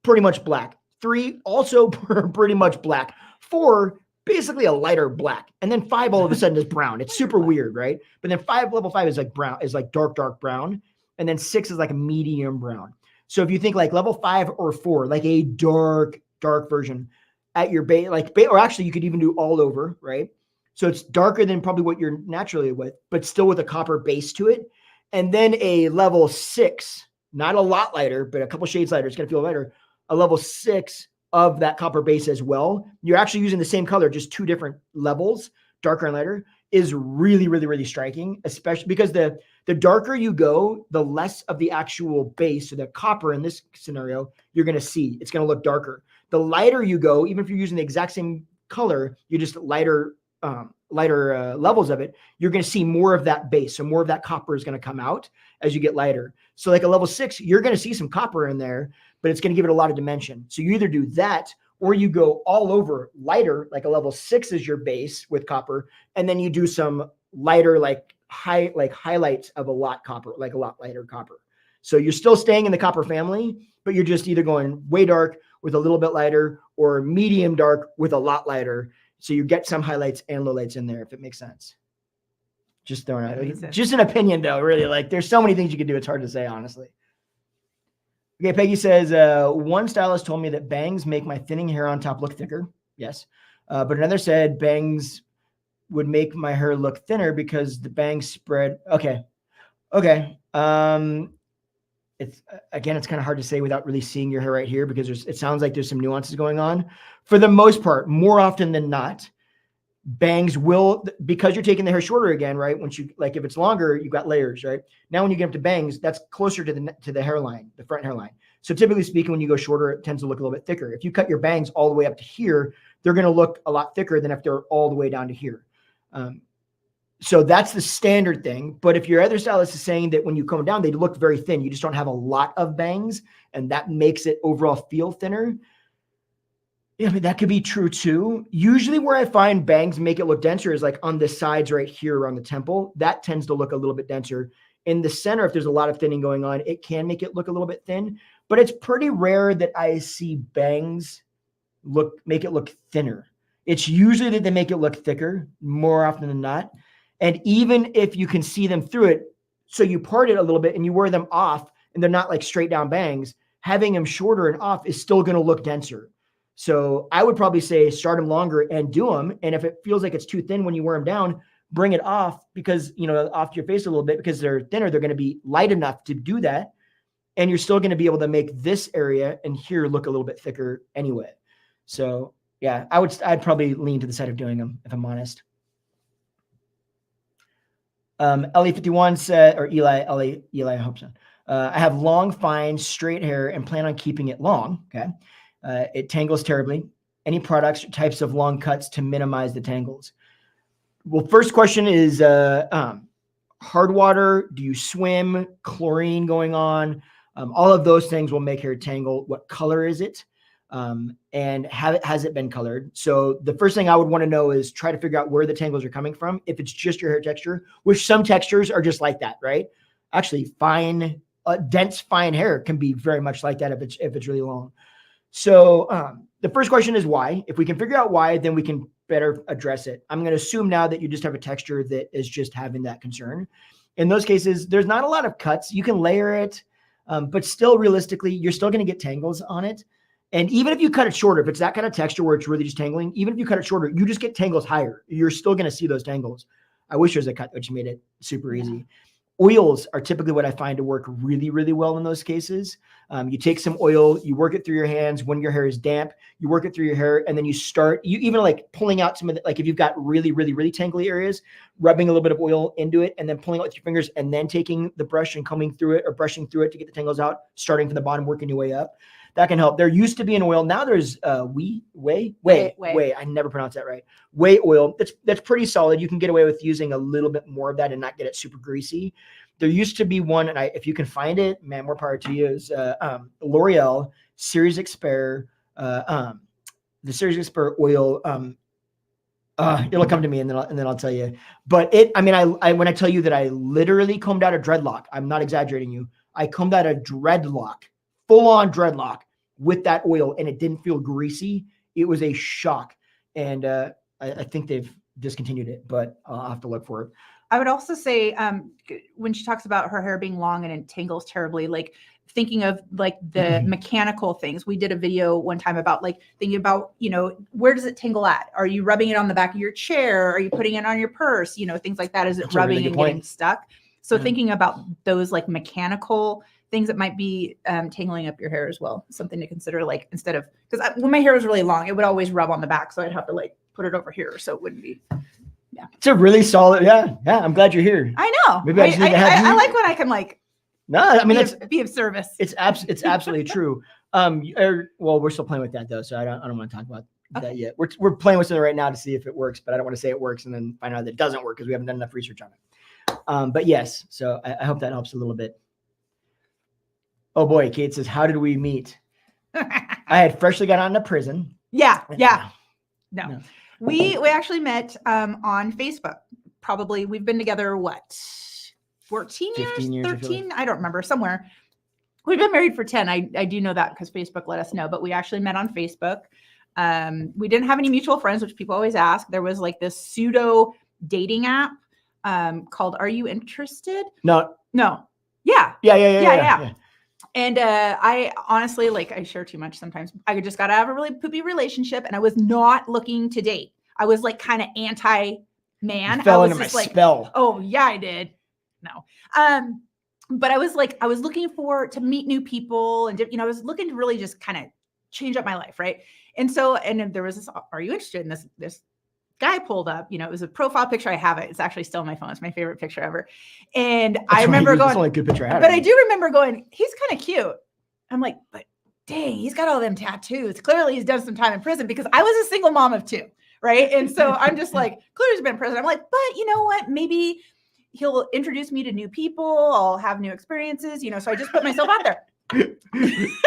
Speaker 1: pretty much black. 3 also pretty much black. 4, basically a lighter black. And then 5 all of a sudden is brown. It's super weird, right? But then level 5 is like brown, is like dark brown. And then 6 is like a medium brown. So if you think like level 5 or 4, like a dark version at your base, or actually you could even do all over, right? So it's darker than probably what you're naturally with, but still with a copper base to it. And then a level 6, not a lot lighter, but a couple shades lighter. It's going to feel lighter. A level 6 of that copper base as well. You're actually using the same color, just 2 different levels, darker and lighter, is really, really, really striking, especially because the darker you go, the less of the actual base, so the copper in this scenario, you're going to see. It's going to look darker. The lighter you go, even if you're using the exact same color, you just lighter levels of it, you're going to see more of that base. So more of that copper is going to come out as you get lighter. So like a level 6, you're going to see some copper in there, but it's going to give it a lot of dimension. So you either do that or you go all over lighter, like a level 6 is your base with copper. And then you do some lighter, like highlights of a lot copper, like a lot lighter copper. So you're still staying in the copper family, but you're just either going way dark with a little bit lighter or medium dark with a lot lighter. So you get some highlights and lowlights in there, if it makes sense. Just throwing out, just an opinion though, really. Like there's so many things you could do. It's hard to say, honestly. Okay, Peggy says, one stylist told me that bangs make my thinning hair on top look thicker. Yes. But another said bangs would make my hair look thinner because the bangs spread. Okay. Okay. It's again, it's kind of hard to say without really seeing your hair right here because it sounds like there's some nuances going on. For the most part, more often than not, bangs will, because you're taking the hair shorter again, right? Once you, like, if it's longer, you've got layers, right? Now, when you get up to bangs, that's closer to the hairline, the front hairline. So typically speaking, when you go shorter, it tends to look a little bit thicker. If you cut your bangs all the way up to here, they're going to look a lot thicker than if they're all the way down to here. So that's the standard thing. But if your other stylist is saying that when you come down, they look very thin, you just don't have a lot of bangs, and that makes it overall feel thinner. Yeah, I mean, that could be true too. Usually where I find bangs make it look denser is like on the sides right here around the temple. That tends to look a little bit denser. In the center, if there's a lot of thinning going on, it can make it look a little bit thin, but it's pretty rare that I see bangs make it look thinner. It's usually that they make it look thicker more often than not. And even if you can see them through it, so you part it a little bit and you wear them off and they're not like straight down bangs, having them shorter and off is still going to look denser. So I would probably say start them longer and do them. And if it feels like it's too thin when you wear them down, bring it off because, you know, off your face a little bit because they're thinner. They're going to be light enough to do that. And you're still going to be able to make this area and here look a little bit thicker anyway. So yeah, I'd probably lean to the side of doing them if I'm honest. Ellie51 said, or Eli, I hope so. I have long, fine, straight hair and plan on keeping it long. Okay. It tangles terribly. Any products or types of long cuts to minimize the tangles? Well, first question is hard water. Do you swim? Chlorine going on? All of those things will make hair tangle. What color is it? And has it been colored? So the first thing I would want to know is try to figure out where the tangles are coming from. If it's just your hair texture, which some textures are just like that, right? Actually, fine, dense, fine hair can be very much like that if it's really long. So the first question is why. If we can figure out why, then we can better address it. I'm going to assume now that you just have a texture that is just having that concern. In those cases, there's not a lot of cuts. You can layer it, but still realistically, you're still going to get tangles on it. And even if you cut it shorter, if it's that kind of texture where it's really just tangling, even if you cut it shorter, you just get tangles higher. You're still going to see those tangles. I wish there was a cut which made it super easy. Oils are typically what I find to work really, really well in those cases. You take some oil, you work it through your hands when your hair is damp, you work it through your hair, and then you even like pulling out some of the, like if you've got really, really, really tangly areas, rubbing a little bit of oil into it and then pulling out with your fingers and then taking the brush and combing through it or brushing through it to get the tangles out, starting from the bottom, working your way up. That can help. There used to be an oil. Now there's whey. I never pronounced that right. Whey oil. That's pretty solid. You can get away with using a little bit more of that and not get it super greasy. There used to be one, and if you can find it, man, more power to you, is L'Oreal Series Expert, the Series Expert oil. It'll come to me and then I'll tell you. But when I tell you that I literally combed out a dreadlock, I'm not exaggerating you. I combed out a dreadlock, full on dreadlock with that oil, and it didn't feel greasy. It was a shock. And I think they've discontinued it, but I'll have to look for it.
Speaker 2: I would also say when she talks about her hair being long and it tangles terribly, like thinking of like the mechanical things. We did a video one time about like thinking about, you know, where does it tangle at? Are you rubbing it on the back of your chair? Are you putting it on your purse? You know, things like that. Is it rubbing and getting stuck? So thinking about those like mechanical things that might be tangling up your hair as well. Something to consider, like instead of, because when my hair was really long, it would always rub on the back. So I'd have to like put it over here. So it wouldn't be. Yeah. It's
Speaker 1: a really solid. Yeah. I'm glad you're here.
Speaker 2: I know.
Speaker 1: Maybe I just need to have you.
Speaker 2: I like when I can like.
Speaker 1: No, I mean,
Speaker 2: be of service.
Speaker 1: It's absolutely true. Well, we're still playing with that though. So I don't want to talk about that yet. We're playing with something right now to see if it works, but I don't want to say it works and then find out that it doesn't work because we haven't done enough research on it. But yes, so I hope that helps a little bit. Oh boy, Kate says, how did we meet? I had freshly got out of prison.
Speaker 2: Yeah. No. We actually met on Facebook probably, we've been together, what, 14 years?
Speaker 1: 15 years,
Speaker 2: 13? I don't remember, somewhere. We've been married for 10. I do know that because Facebook let us know, but we actually met on Facebook. We didn't have any mutual friends, which people always ask. There was like this pseudo dating app called Are You Interested?
Speaker 1: No.
Speaker 2: Yeah.
Speaker 1: Yeah.
Speaker 2: And I honestly, like, I share too much sometimes. I just got out of a really poopy relationship and I was not looking to date. I was like kind of anti-man.
Speaker 1: You fell
Speaker 2: I was
Speaker 1: into
Speaker 2: just
Speaker 1: my
Speaker 2: like,
Speaker 1: spell.
Speaker 2: oh yeah, I did. No. But I was looking to meet new people and, I was looking to really just kind of change up my life. Right. And so, and there was this, are you interested in this guy pulled up, it was a profile picture. I have it. It's actually still on my phone. It's my favorite picture ever. And I remember going,
Speaker 1: that's the only good picture I had.
Speaker 2: But I do remember going, he's kind of cute. I'm like, but dang, he's got all them tattoos. Clearly he's done some time in prison because I was a single mom of 2. Right. And so I'm just like, clearly he's been in prison. I'm like, but you know what? Maybe he'll introduce me to new people. I'll have new experiences, so I just put myself out there.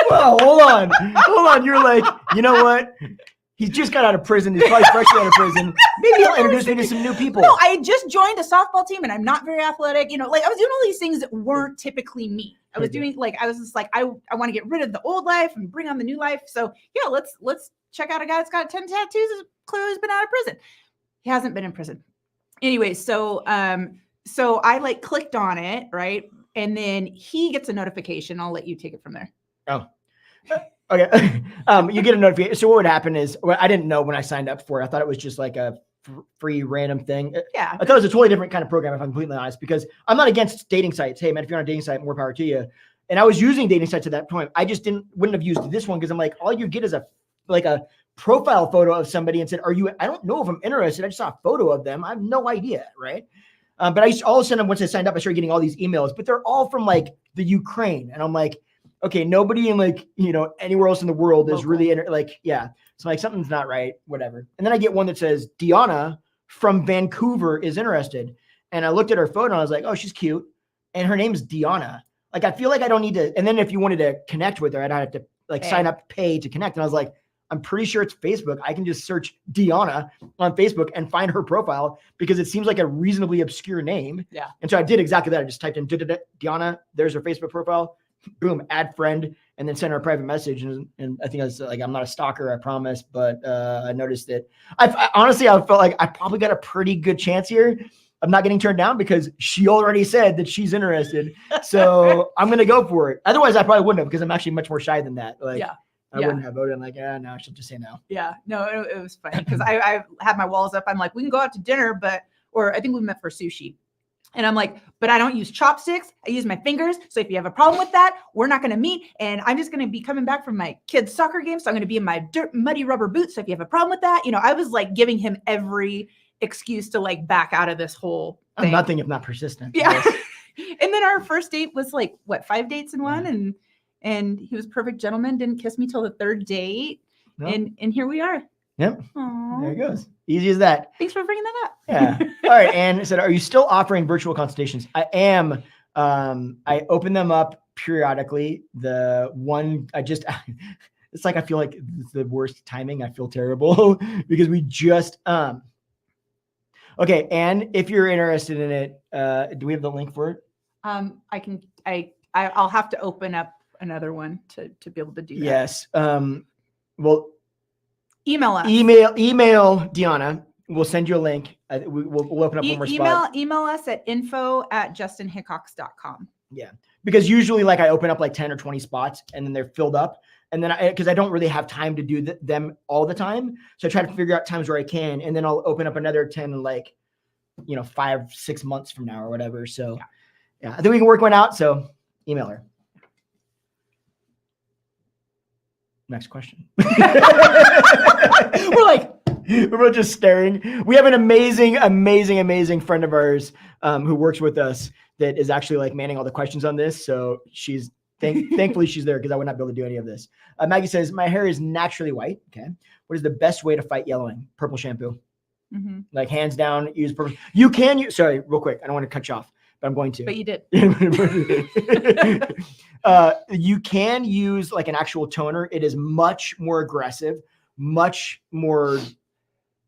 Speaker 1: Well, hold on. You're like, you know what? He's just got out of prison. He's probably freshly out of prison. Maybe he'll introduce me to some new people.
Speaker 2: No, I just joined a softball team and I'm not very athletic. Like I was doing all these things that weren't typically me. I was doing I was just like, I want to get rid of the old life and bring on the new life. So yeah, let's check out a guy that's got 10 tattoos. Clearly has been out of prison. He hasn't been in prison. Anyway, so I clicked on it, right? And then he gets a notification. I'll let you take it from there.
Speaker 1: Oh. Okay. You get a notification. So what would happen is, I didn't know when I signed up for it. I thought it was just like a free random thing.
Speaker 2: Yeah.
Speaker 1: I thought it was a totally different kind of program, if I'm completely honest, because I'm not against dating sites. Hey man, if you're on a dating site, more power to you. And I was using dating sites at that point. I just wouldn't have used this one because I'm like, all you get is a profile photo of somebody and said, I don't know if I'm interested. I just saw a photo of them. I have no idea. Right. But all of a sudden, once I signed up, I started getting all these emails, but they're all from like the Ukraine. And I'm like, okay, nobody in anywhere else in the world is really yeah. So like something's not right, whatever. And then I get one that says Dionna from Vancouver is interested. And I looked at her photo and I was like, oh, she's cute. And her name's Dionna. Like, I feel like I don't need to. And then if you wanted to connect with her, I'd have to sign up, pay to connect. And I was like, I'm pretty sure it's Facebook. I can just search Dionna on Facebook and find her profile because it seems like a reasonably obscure name.
Speaker 2: Yeah.
Speaker 1: And so I did exactly that. I just typed in Dionna. There's her Facebook profile. Boom, add friend, and then send her a private message. And I think I was like, I'm not a stalker, I promise. But I noticed that I honestly, I felt like I probably got a pretty good chance here of not getting turned down because she already said that she's interested. So I'm going to go for it. Otherwise, I probably wouldn't have because I'm actually much more shy than that. I wouldn't have voted. I'm like, no, she'll just say no.
Speaker 2: Yeah, no, it was funny because I had my walls up. I'm like, we can go out to dinner, or I think we met for sushi. And I'm like, but I don't use chopsticks. I use my fingers. So if you have a problem with that, we're not going to meet. And I'm just going to be coming back from my kid's soccer game. So I'm going to be in my muddy rubber boots. So if you have a problem with that, I was like giving him every excuse to back out of this whole thing.
Speaker 1: Nothing if not persistent.
Speaker 2: Yeah. And then our first date was 5 dates in one. Yeah. And he was a perfect gentleman. Didn't kiss me till the 3rd date. Nope. And here we are.
Speaker 1: Yep. Aww. There it goes. Easy as that.
Speaker 2: Thanks for bringing that up.
Speaker 1: Yeah. All right. Anne said, are you still offering virtual consultations? I am. I open them up periodically. The one it's like, I feel like it's the worst timing. I feel terrible because we just, okay. And if you're interested in it, do we have the link for it?
Speaker 2: I'll have to open up another one to be able to do that.
Speaker 1: Yes. Well,
Speaker 2: email us.
Speaker 1: Email Dionna. We'll send you a link. We'll open up one more spot.
Speaker 2: Email us at info@justinhickox.com.
Speaker 1: Yeah. Because usually I open up 10 or 20 spots and then they're filled up. And then because I don't really have time to do them all the time. So I try to figure out times where I can. And then I'll open up another 10 in 5-6 months from now or whatever. So yeah, I think we can work one out. So email her. Next question. We're just staring. We have an amazing friend of ours who works with us that is actually manning all the questions on this. So she's thankfully she's there because I would not be able to do any of this. Maggie says, my hair is naturally white. Okay. What is the best way to fight yellowing? Purple shampoo. Mm-hmm. Hands down, use purple. You can use, sorry, real quick. I don't want to cut you off, but I'm going to.
Speaker 2: But you did.
Speaker 1: You can use an actual toner. It is much more aggressive, much more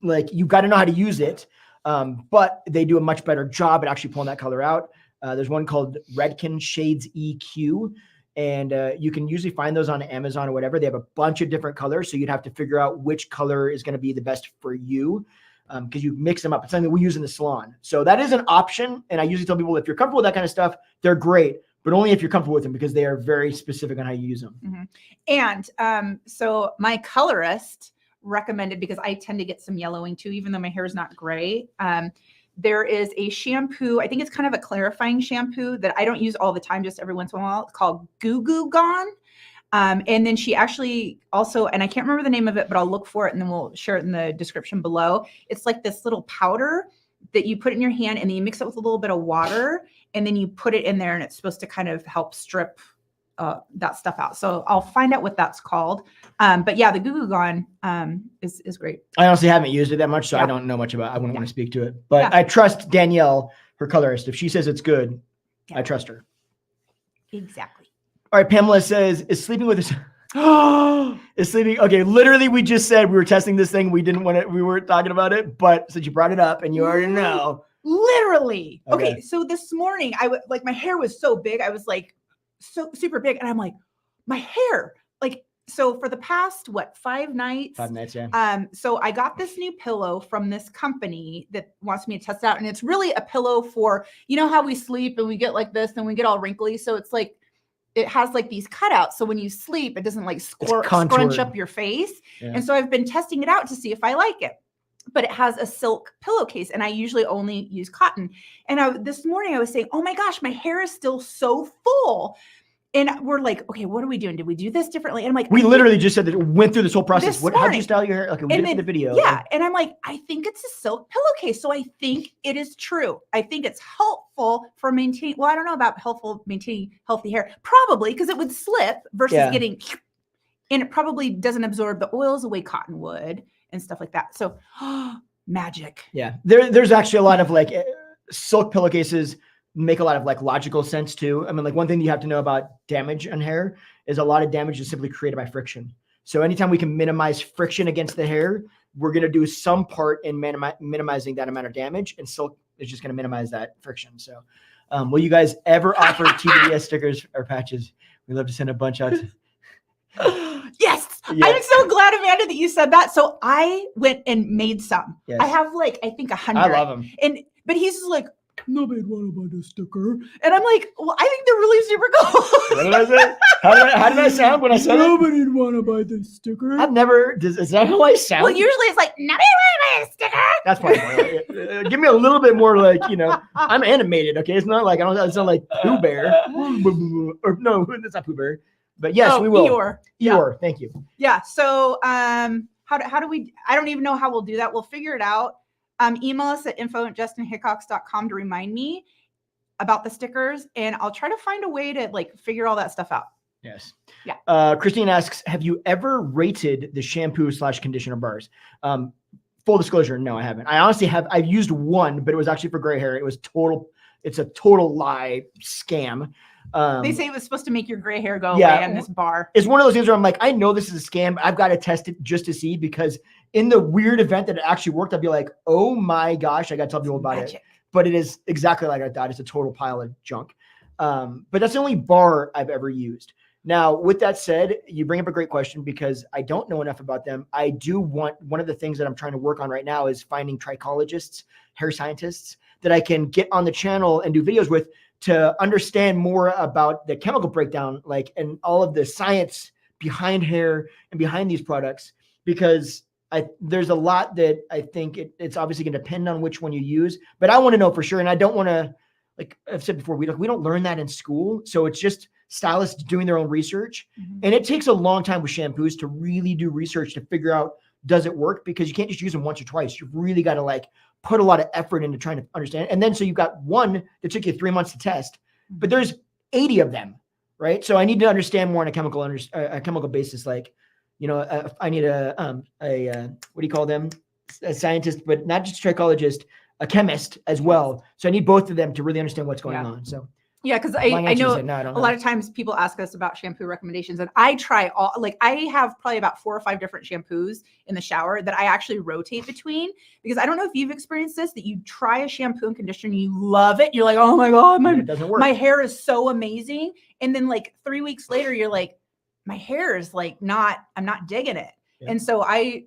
Speaker 1: you got to know how to use it. but they do a much better job at actually pulling that color out. There's one called Redken Shades EQ, and you can usually find those on Amazon or whatever. They have a bunch of different colors, so you'd have to figure out which color is going to be the best for you, because you mix them up. It's something we use in the salon. So that is an option, and I usually tell people if you're comfortable with that kind of stuff, they're great, but only if you're comfortable with them, because they are very specific on how you use them.
Speaker 2: And so my colorist recommended, because I tend to get some yellowing too, even though my hair is not gray. There is a shampoo, I think it's kind of a clarifying shampoo that I don't use all the time, just every once in a while. It's called Goo Goo Gone. And then she actually also, and I can't remember the name of it, but I'll look for it and then we'll share it in the description below. It's like this little powder that you put in your hand, and then you mix it with a little bit of water, and then you put it in there, and it's supposed to kind of help strip that stuff out. So I'll find out what that's called. But yeah, the Goo Goo Gone is great.
Speaker 1: I honestly haven't used it that much, so I don't know much about it. I wouldn't want to speak to it. But I trust Danielle, her colorist. If she says it's good, I trust her.
Speaker 2: Exactly.
Speaker 1: All right, Pamela says, is sleeping with a... is sleeping... Okay, literally, we just said we were testing this thing. We didn't want it. We weren't talking about it. But since you brought it up and you already know...
Speaker 2: Literally. Okay, so this morning, like my hair was so big. I was like, so super big, and I'm like, my hair, like, so for the past 5 nights?
Speaker 1: 5 nights, yeah.
Speaker 2: So I got this new pillow from this company that wants me to test out, and it's really a pillow for, you know how we sleep and we get like this and we get all wrinkly. So it's like, it has like these cutouts, so when you sleep, it doesn't like scrunch up your face. Yeah. And so I've been testing it out to see if I like it. But it has a silk pillowcase, and I usually only use cotton. And this morning I was saying, oh my gosh, my hair is still so full. And we're like, okay, what are we doing? Did we do this differently? And I'm like,
Speaker 1: we literally just said that it went through this whole process. How'd you style your hair? Like, we did it for the video.
Speaker 2: Yeah. And I'm like, I think it's a silk pillowcase. So I think it is true. I think it's helpful for maintaining. Well, I don't know about maintaining healthy hair. Probably, because it would slip versus getting, and it probably doesn't absorb the oils the way cotton would and stuff like that. So magic.
Speaker 1: Yeah. There's actually a lot of like silk pillowcases make a lot of like logical sense too. I mean, like one thing you have to know about damage on hair is a lot of damage is simply created by friction. So anytime we can minimize friction against the hair, we're going to do some part in minimizing that amount of damage, and silk is just going to minimize that friction. So will you guys ever offer TVDS stickers or patches? We'd love to send a bunch out.
Speaker 2: Yes. Yeah. I'm so glad, Amanda, that you said that. So I went and made some. Yes. I have like, I think 100.
Speaker 1: I love them.
Speaker 2: But he's just like, nobody want to buy this sticker. And I'm like, well, I think they're really super cool.
Speaker 1: What did I say? How did I sound when I said
Speaker 2: nobody want to buy this sticker?
Speaker 1: I've never, is that how I sound?
Speaker 2: Well, usually it's like, nobody want to buy a sticker.
Speaker 1: That's probably more like, give me a little bit more like, you know, I'm animated, okay? It's not like, I don't sound like Pooh Bear. Or no, that's not Pooh Bear. But yes, we will. Eeyore, thank you.
Speaker 2: Yeah, so how do we, I don't even know how we'll do that. We'll figure it out. Email us at info@justinhickox.com to remind me about the stickers, and I'll try to find a way to like figure all that stuff out.
Speaker 1: Yes.
Speaker 2: Yeah.
Speaker 1: Christine asks, have you ever rated the shampoo/conditioner bars? Full disclosure, no, I haven't. I honestly have. I've used one, but it was actually for gray hair. It's a total lie scam.
Speaker 2: They say it was supposed to make your gray hair go away on this bar.
Speaker 1: It's one of those things where I'm like, I know this is a scam. I've got to test it just to see, because in the weird event that it actually worked, I'd be like, oh my gosh, I got to tell people about it. But it is exactly like I thought. It's a total pile of junk. But that's the only bar I've ever used. Now, with that said, you bring up a great question, because I don't know enough about them. I do want, one of the things that I'm trying to work on right now is finding trichologists, hair scientists that I can get on the channel and do videos with, to understand more about the chemical breakdown, like, and all of the science behind hair and behind these products, because there's a lot that I think it's obviously going to depend on which one you use, but I want to know for sure. And I don't want to, like I've said before, we don't learn that in school. So it's just stylists doing their own research. Mm-hmm. And it takes a long time with shampoos to really do research to figure out, does it work? Because you can't just use them once or twice. You've really got to like put a lot of effort into trying to understand. And then, so you've got one that took you 3 months to test, but there's 80 of them, right? So I need to understand more on a chemical basis. Like, you know, I need a what do you call them? A scientist, but not just a trichologist, a chemist as well. So I need both of them to really understand what's going on. So
Speaker 2: Yeah, because
Speaker 1: My
Speaker 2: I
Speaker 1: answer
Speaker 2: know
Speaker 1: is no, I don't
Speaker 2: a lot of times people ask us about shampoo recommendations, and I try all, like I have probably about 4 or 5 different shampoos in the shower that I actually rotate between, because I don't know if you've experienced this, that you try a shampoo and conditioner and you love it. You're like, oh my God,
Speaker 1: it doesn't work.
Speaker 2: my hair is so amazing. And then like 3 weeks later, you're like, my hair is like I'm not digging it. Yeah. And so I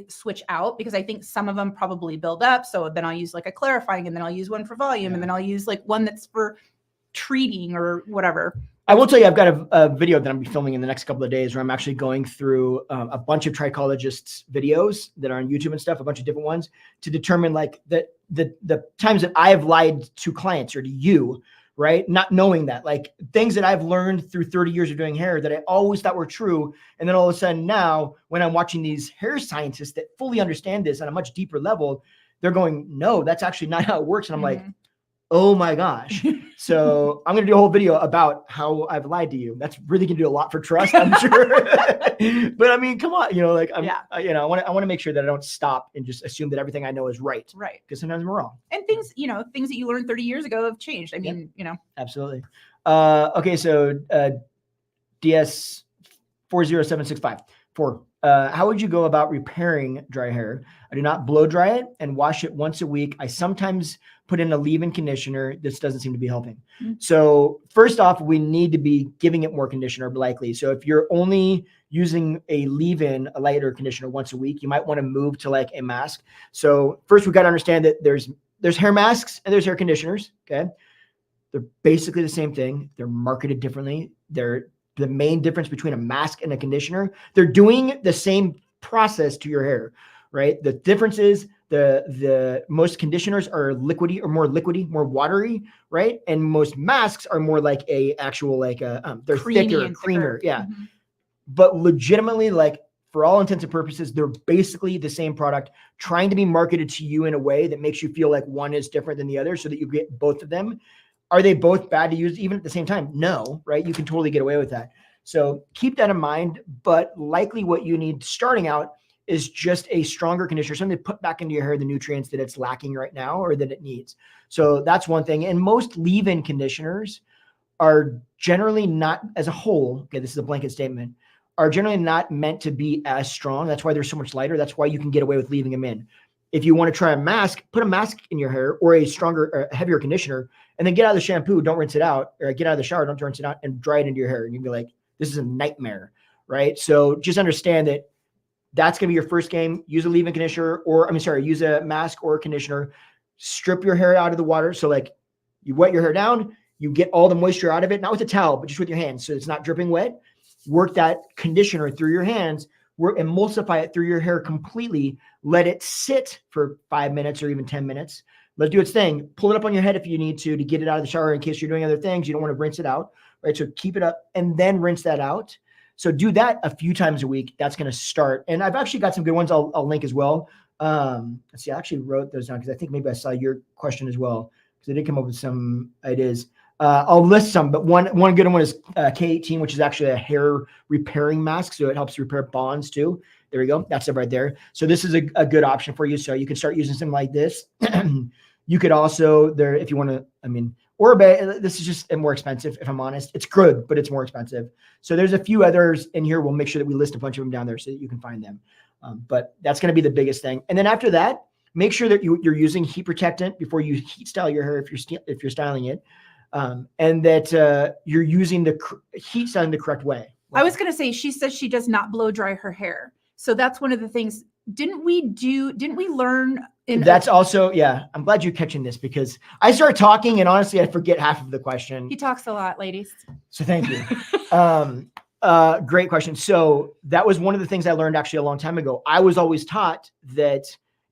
Speaker 2: switch out, because I think some of them probably build up. So then I'll use like a clarifying, and then I'll use one for volume, and then I'll use like one that's for treating or whatever.
Speaker 1: I will tell you, I've got a video that I'm filming in the next couple of days where I'm actually going through a bunch of trichologists videos that are on YouTube and stuff, a bunch of different ones, to determine like the times that I've lied to clients or to you, right? Not knowing that, like things that I've learned through 30 years of doing hair that I always thought were true. And then all of a sudden now, when I'm watching these hair scientists that fully understand this on a much deeper level, they're going, no, that's actually not how it works. And I'm like, oh my gosh. So I'm going to do a whole video about how I've lied to you. That's really going to do a lot for trust, I'm sure. But I mean, come on, like, I want to make sure that I don't stop and just assume that everything I know is right. Right. Because sometimes we're wrong.
Speaker 2: And things, things that you learned 30 years ago have changed. I mean,
Speaker 1: Absolutely. Okay. So, DS 40765 how would you go about repairing dry hair? I do not blow dry it and wash it once a week. I sometimes put in a leave-in conditioner. This doesn't seem to be helping. So first off, we need to be giving it more conditioner likely. So if you're only using a leave-in, a lighter conditioner once a week, you might want to move to like a mask. So first we've got to understand that there's hair masks and there's hair conditioners. Okay. They're basically the same thing. They're marketed differently. The main difference between a mask and a conditioner, they're doing the same process to your hair, right? The difference is the most conditioners are liquidy or more liquidy, more watery, right? And most masks are more like a actual, like they're thicker, creamier. Yeah. But legitimately, like for all intents and purposes, they're basically the same product trying to be marketed to you in a way that makes you feel like one is different than the other so that you get both of them. Are they both bad to use even at the same time? No, right? You can totally get away with that. So keep that in mind, but likely what you need starting out is just a stronger conditioner, something to put back into your hair the nutrients that it's lacking right now or that it needs. So that's one thing. And most leave-in conditioners are generally not, as a whole, okay, this is a blanket statement, are generally not meant to be as strong. That's why they're so much lighter. That's why you can get away with leaving them in. If you want to try a mask, put a mask in your hair or a stronger or heavier conditioner, and then get out of the shampoo, don't rinse it out, or get out of the shower, don't rinse it out, and dry it into your hair. And you'll be like, this is a nightmare, right? So just understand that that's going to be your first game. Use a leave-in conditioner, use a mask or a conditioner. Strip your hair out of the water. So like you wet your hair down, you get all the moisture out of it, not with a towel, but just with your hands. So it's not dripping wet. Work that conditioner through your hands, emulsify it through your hair completely. Let it sit for 5 minutes or even 10 minutes. Let it do its thing. Pull it up on your head if you need to get it out of the shower in case you're doing other things. You don't want to rinse it out, right? So keep it up and then rinse that out. So do that a few times a week. That's going to start. And I've actually got some good ones I'll link as well. Let's see, I actually wrote those down because I think maybe I saw your question as well, because I did come up with some ideas. I'll list some, but one good one is K18, which is actually a hair repairing mask. So it helps repair bonds too. There we go. That's it right there. So this is a good option for you. So you can start using something like this. You could also if you want to, Orbe, this is just more expensive. If I'm honest, it's good, but it's more expensive. So there's a few others in here. We'll make sure that we list a bunch of them down there so that you can find them. But that's going to be the biggest thing. And then after that, make sure that you're using heat protectant before you heat style your hair if you're styling it. And that you're using the heat styling the correct way.
Speaker 2: I was going to say, she says she does not blow dry her hair. So that's one of the things. Didn't we learn
Speaker 1: that's also, yeah, I'm glad you're catching this because I start talking and honestly, I forget half of the question.
Speaker 2: He talks a lot, ladies.
Speaker 1: So thank you. Great question. So that was one of the things I learned actually a long time ago. I was always taught that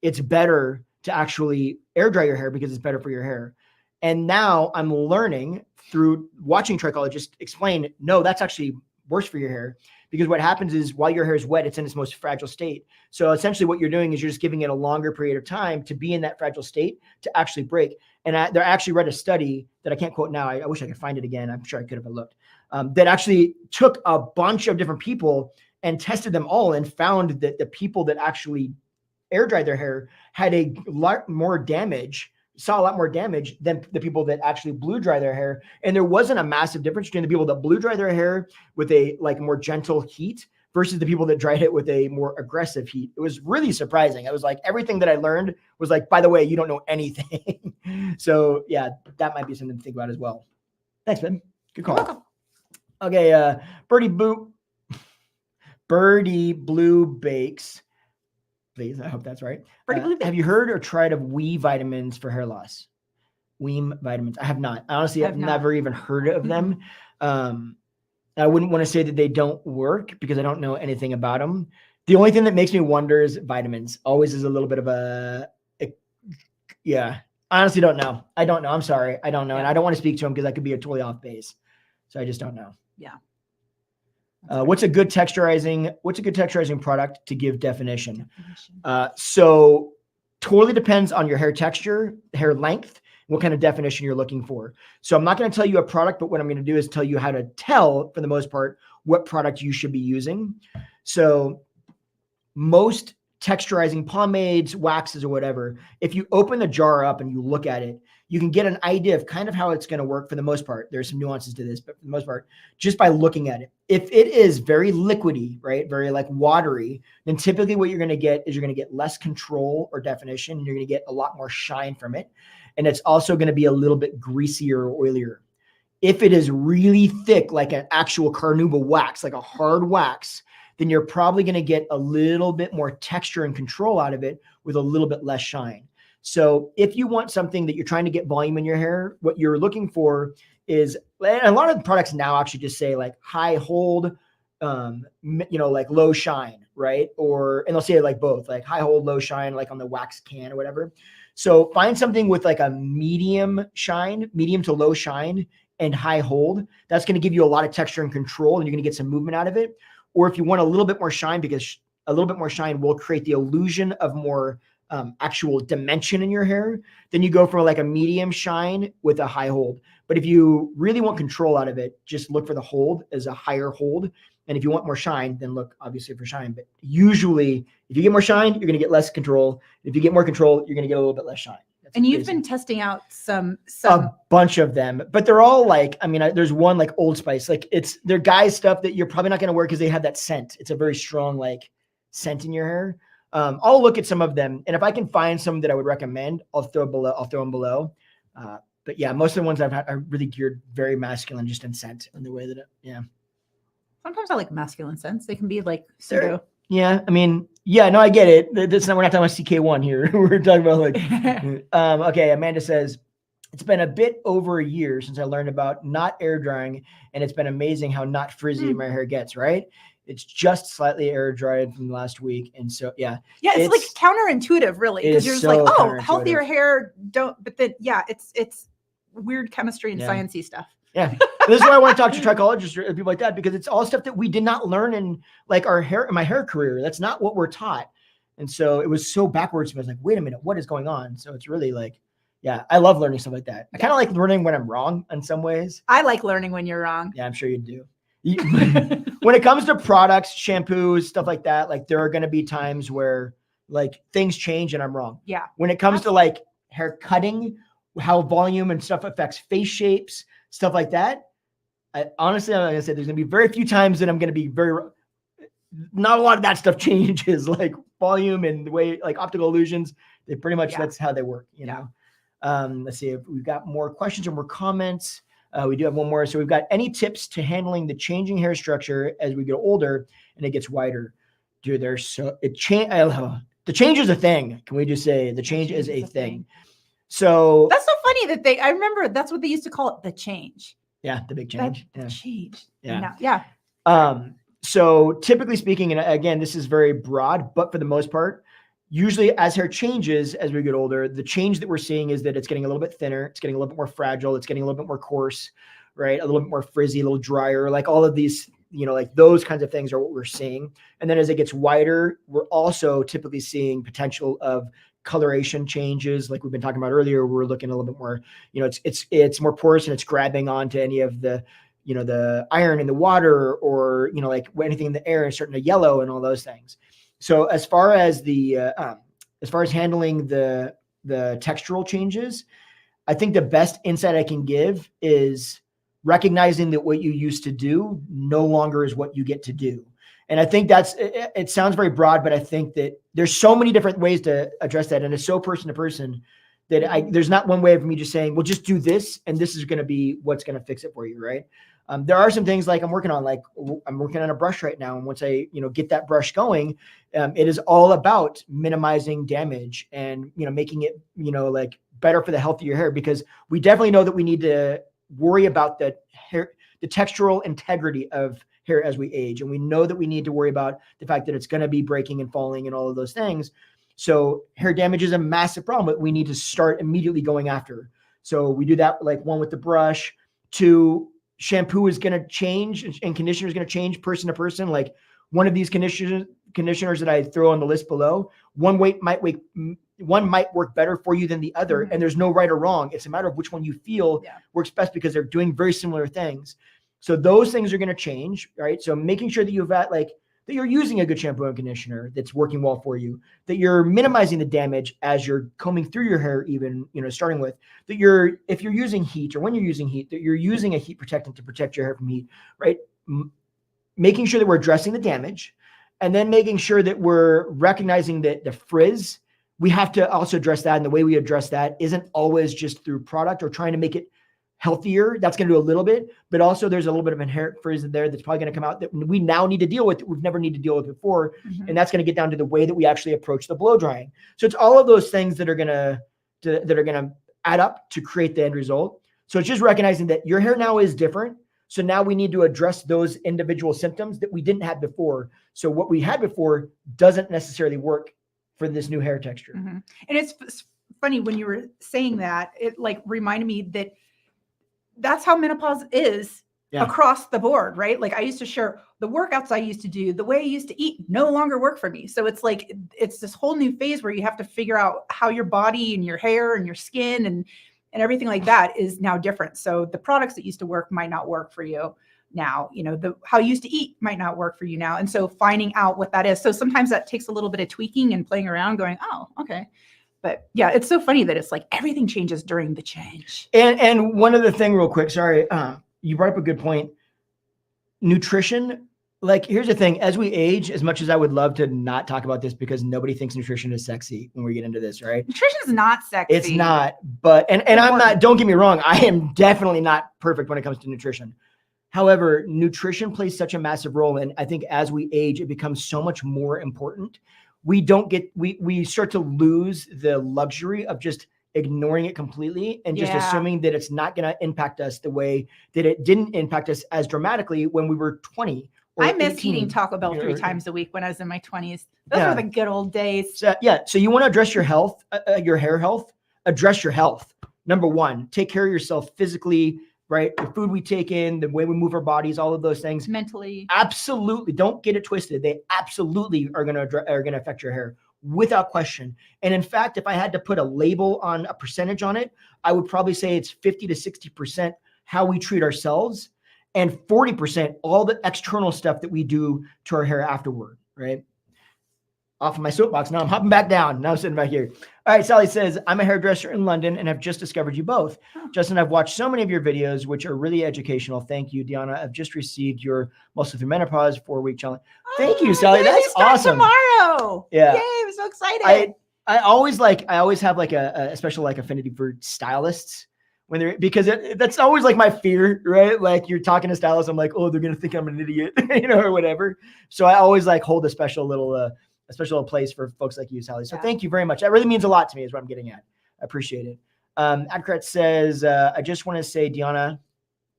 Speaker 1: it's better to actually air dry your hair because it's better for your hair. And now I'm learning through watching trichologists explain, no, that's actually worse for your hair. Because what happens is while your hair is wet, it's in its most fragile state. So essentially what you're doing is you're just giving it a longer period of time to be in that fragile state to actually break. And I actually read a study that I can't quote now. I wish I could find it again. I'm sure I could have looked. That actually took a bunch of different people and tested them all and found that the people that actually air dried their hair had a lot more damage saw a lot more damage than the people that actually blew dry their hair. And there wasn't a massive difference between the people that blew dry their hair with a like more gentle heat versus the people that dried it with a more aggressive heat. It was really surprising. I was like, everything that I learned was like, by the way, you don't know anything. So yeah, that might be something to think about as well. Thanks, Ben. Good call. Okay. Birdie Blue Bakes. Please, I hope that's right. Have you heard or tried of WE vitamins for hair loss? WE vitamins. I have not. Honestly, I've never even heard of them. I wouldn't want to say that they don't work because I don't know anything about them. The only thing that makes me wonder is vitamins. Always is a little bit of yeah. Honestly, don't know. I don't know. I'm sorry. I don't know. And I don't want to speak to them because I could be totally off base. So I just don't know.
Speaker 2: Yeah.
Speaker 1: What's a good texturizing product to give definition? So totally depends on your hair texture, hair length, what kind of definition you're looking for. So I'm not going to tell you a product, but what I'm going to do is tell you how to tell, for the most part, what product you should be using. So most texturizing pomades, waxes, or whatever, if you open the jar up and you look at it, you can get an idea of kind of how it's going to work for the most part. There's some nuances to this, but for the most part, just by looking at it. If it is very liquidy, right, very like watery, then typically what you're going to get is you're going to get less control or definition. And you're going to get a lot more shine from it. And it's also going to be a little bit greasier or oilier. If it is really thick, like an actual carnauba wax, like a hard wax, then you're probably going to get a little bit more texture and control out of it with a little bit less shine. So if you want something that you're trying to get volume in your hair, what you're looking for is, and a lot of the products now actually just say like high hold, like low shine, right? And they'll say like both, like high hold, low shine, like on the wax can or whatever. So find something with like a medium to low shine and high hold. That's going to give you a lot of texture and control, and you're going to get some movement out of it. Or if you want a little bit more shine, because a little bit more shine will create the illusion of more actual dimension in your hair, then you go for like a medium shine with a high hold. But if you really want control out of it, just look for the hold as a higher hold. And if you want more shine, then look obviously for shine. But usually if you get more shine, you're going to get less control. If you get more control, you're going to get a little bit less shine.
Speaker 2: And you've been testing out some
Speaker 1: a bunch of them, but they're all like, I mean, there's one like Old Spice, like they're guys stuff that you're probably not going to wear because they have that scent. It's a very strong like scent in your hair. I'll look at some of them, and if I can find some that I would recommend, I'll throw them below. But yeah, most of the ones I've had are really geared very masculine, just in scent and the way that
Speaker 2: Sometimes I like masculine scents. They can be like pseudo.
Speaker 1: Yeah, I mean, yeah, no, I get it. We're not talking about CK1 here. We're talking about like, okay, Amanda says, it's been a bit over a year since I learned about not air drying, and it's been amazing how not frizzy my hair gets, right? It's just slightly air dried from last week. And so, yeah.
Speaker 2: Yeah, it's like counterintuitive, really. Because you're just like, oh, healthier hair but then, yeah, it's weird chemistry and sciencey stuff.
Speaker 1: Yeah. This is why I want to talk to trichologists or people like that, because it's all stuff that we did not learn in like my hair career. That's not what we're taught. And so it was so backwards. I was like, wait a minute, what is going on? So it's really like, yeah, I love learning stuff like that. I kind of like learning when I'm wrong in some ways.
Speaker 2: I like learning when you're wrong.
Speaker 1: Yeah, I'm sure you do. When it comes to products, shampoos, stuff like that, like there are going to be times where like things change and I'm wrong.
Speaker 2: Yeah.
Speaker 1: When it comes to like hair cutting, how volume and stuff affects face shapes, stuff like that. Honestly, I'm going to say there's going to be very few times that I'm going to be not a lot of that stuff changes, like volume and the way like optical illusions, they pretty much, that's how they work, you know? Let's see if we've got more questions or more comments. We do have one more. So we've got any tips to handling the changing hair structure as we get older and it gets wider? Dude, the change is a thing. Can we just say the change is a thing? So
Speaker 2: that's so funny that I remember that's what they used to call it, the change.
Speaker 1: Yeah, the big change.
Speaker 2: The change.
Speaker 1: Yeah.
Speaker 2: Yeah.
Speaker 1: So typically speaking, and again, this is very broad, but for the most part, usually as hair changes as we get older, the change that we're seeing is that it's getting a little bit thinner, it's getting a little bit more fragile, it's getting a little bit more coarse, right? A little bit more frizzy, a little drier, like all of these, like those kinds of things are what we're seeing. And then as it gets wider, we're also typically seeing potential of coloration changes. Like we've been talking about earlier, we're looking a little bit more, it's more porous and it's grabbing onto any of the, the iron in the water or, like anything in the air is starting to yellow and all those things. So as far as handling the textural changes, I think the best insight I can give is recognizing that what you used to do no longer is what you get to do. And I think it sounds very broad, but I think that there's so many different ways to address that. And it's so person to person that there's not one way of me just saying, well, just do this, and this is going to be what's going to fix it for you, right? There are some things like I'm working on a brush right now. And once I, get that brush going, it is all about minimizing damage and, making it, better for the health of your hair, because we definitely know that we need to worry about the textural integrity of hair as we age. And we know that we need to worry about the fact that it's going to be breaking and falling and all of those things. So hair damage is a massive problem that we need to start immediately going after. So we do that, like one with the brush. 2, shampoo is going to change and conditioner is going to change person to person. Like one of these conditioners that I throw on the list below, one might work better for you than the other. And there's no right or wrong. It's a matter of which one you feel works best, because they're doing very similar things. So those things are going to change, right? So making sure that that you're using a good shampoo and conditioner that's working well for you, that you're minimizing the damage as you're combing through your hair, even, starting with that if you're using heat, or when you're using heat, that you're using a heat protectant to protect your hair from heat, right? Making sure that we're addressing the damage, and then making sure that we're recognizing that the frizz, we have to also address that. And the way we address that isn't always just through product or trying to make it healthier. That's going to do a little bit, but also there's a little bit of inherent frizz in there that's probably going to come out that we now need to deal with, that we've never needed to deal with before. And that's going to get down to the way that we actually approach the blow drying. So it's all of those things that are going to add up to create the end result. So it's just recognizing that your hair now is different. So now we need to address those individual symptoms that we didn't have before. So what we had before doesn't necessarily work for this new hair texture.
Speaker 2: And it's funny when you were saying that, it reminded me that that's how menopause is across the board, right? Like I used to share the workouts I used to do, the way I used to eat no longer work for me. So it's this whole new phase where you have to figure out how your body and your hair and your skin and everything like that is now different. So the products that used to work might not work for you now, how you used to eat might not work for you now. And so finding out what that is. So sometimes that takes a little bit of tweaking and playing around going, oh, okay. But yeah, it's so funny that it's like everything changes during the change.
Speaker 1: And one other thing real quick, sorry, you brought up a good point. Nutrition, here's the thing, as we age, as much as I would love to not talk about this because nobody thinks nutrition is sexy when we get into this, right?
Speaker 2: Nutrition is not sexy.
Speaker 1: It's not, but, and I'm not, don't get me wrong, I am definitely not perfect when it comes to nutrition. However, nutrition plays such a massive role. And I think as we age, it becomes so much more important. We start to lose the luxury of just ignoring it completely and just assuming that it's not going to impact us the way that it didn't impact us as dramatically when we were 20.
Speaker 2: I miss eating Taco Bell 3 times a week when I was in my 20s. Those were the good old days.
Speaker 1: So you want to address your health, your hair health, address your health. Number 1, take care of yourself physically, right? The food we take in, the way we move our bodies, all of those things.
Speaker 2: Mentally.
Speaker 1: Absolutely. Don't get it twisted. They absolutely are going to affect your hair without question. And in fact, if I had to put a label on a percentage on it, I would probably say it's 50 to 60% how we treat ourselves and 40% all the external stuff that we do to our hair afterward, right? Off of my soapbox. Now I'm hopping back down. Now I'm sitting back here. All right. Sally says, I'm a hairdresser in London and have just discovered you both. Justin, I've watched so many of your videos, which are really educational. Thank you, Deanna. I've just received your Muscle Through Menopause 4-week challenge. Thank you, Sally. That's awesome.
Speaker 2: Tomorrow.
Speaker 1: Yeah.
Speaker 2: Yay. I'm so excited.
Speaker 1: I always have a special affinity for stylists because that's always my fear, right? Like you're talking to stylists. I'm like, oh, they're going to think I'm an idiot, or whatever. So I always hold a special little place for folks like you, Sally. So thank you very much. That really means a lot to me is what I'm getting at. I appreciate it. Adkrat says, I just want to say, Deanna,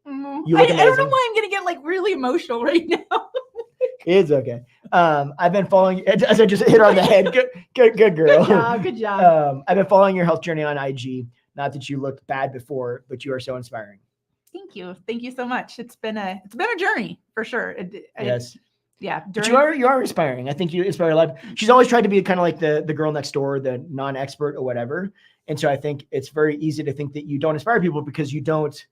Speaker 1: you look amazing.
Speaker 2: I don't know why I'm going to get really emotional right now.
Speaker 1: It's okay. I've been following, as I just hit her on the head. Good girl.
Speaker 2: Good job.
Speaker 1: I've been following your health journey on IG. Not that you looked bad before, but you are so inspiring.
Speaker 2: Thank you. Thank you so much. It's been a journey for sure.
Speaker 1: Yes.
Speaker 2: Yeah.
Speaker 1: But you are inspiring. I think you inspire a lot. She's always tried to be kind of like the girl next door, the non-expert or whatever. And so I think it's very easy to think that you don't inspire people because you don't,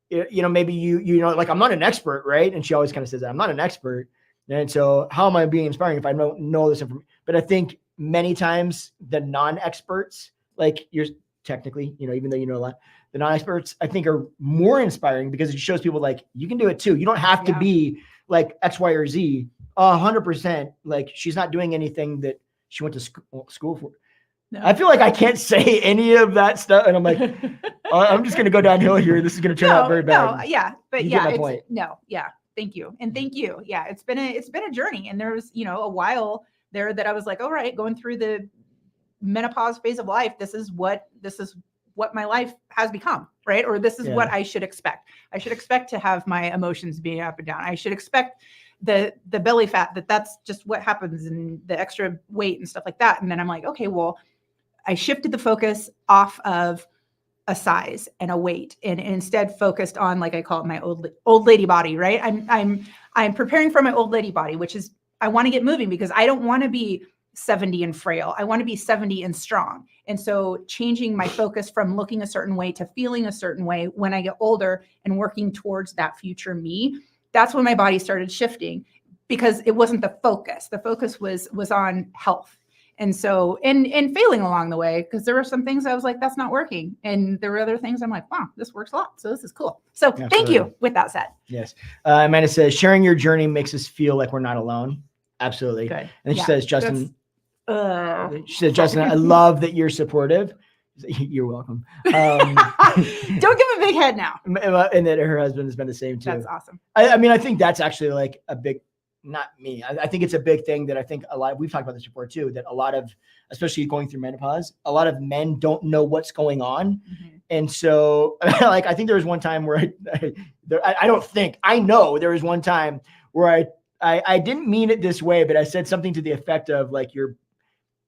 Speaker 1: maybe I'm not an expert, right? And she always kind of says that I'm not an expert. And so how am I being inspiring if I don't know this information? But I think many times the non-experts like you're technically, even though you know a lot, the non-experts I think are more inspiring because it shows people like you can do it too. You don't have to be like X, Y, or Z 100%. Like she's not doing anything that she went to school for. No. I feel like I can't say any of that stuff. And I'm like, I'm just going to go downhill here. This is going to turn out very bad.
Speaker 2: No, yeah. But
Speaker 1: you
Speaker 2: yeah,
Speaker 1: get my point.
Speaker 2: Thank you. And thank you. Yeah. It's been a journey. And there was, a while there that I was like, all right, going through the menopause phase of life. This is what my life has become. Right. Or this is what I should expect. I should expect to have my emotions being up and down. I should expect the belly fat, that's just what happens, and the extra weight and stuff like that. And then I'm like, okay, well, I shifted the focus off of a size and a weight, and instead focused on, like I call it, my old lady body, right? I'm preparing for my old lady body, which is, I want to get moving because I don't want to be 70 and frail. I want to be 70 and strong. And so changing my focus from looking a certain way to feeling a certain way when I get older and working towards that future me, that's when my body started shifting, because it wasn't the focus. The focus was on health. And so, and failing along the way, because there were some things I was like, that's not working. And there were other things I'm like, wow, this works a lot. So this is cool. So Thank you with that said.
Speaker 1: Yes. Amanda says, sharing your journey makes us feel like we're not alone. Absolutely. Good. And then she says, Justin, she said, Justin, I love that you're supportive. You're welcome.
Speaker 2: Don't give a big head now.
Speaker 1: And that her husband has been the same too.
Speaker 2: That's awesome.
Speaker 1: I mean, I think that's actually like a big, not me. I think it's a big thing that I think a lot, we've talked about this before too, that a lot of, especially going through menopause, a lot of men don't know what's going on. Mm-hmm. And so like, I think there was one time where I know there was one time where I didn't mean it this way, but I said something to the effect of like,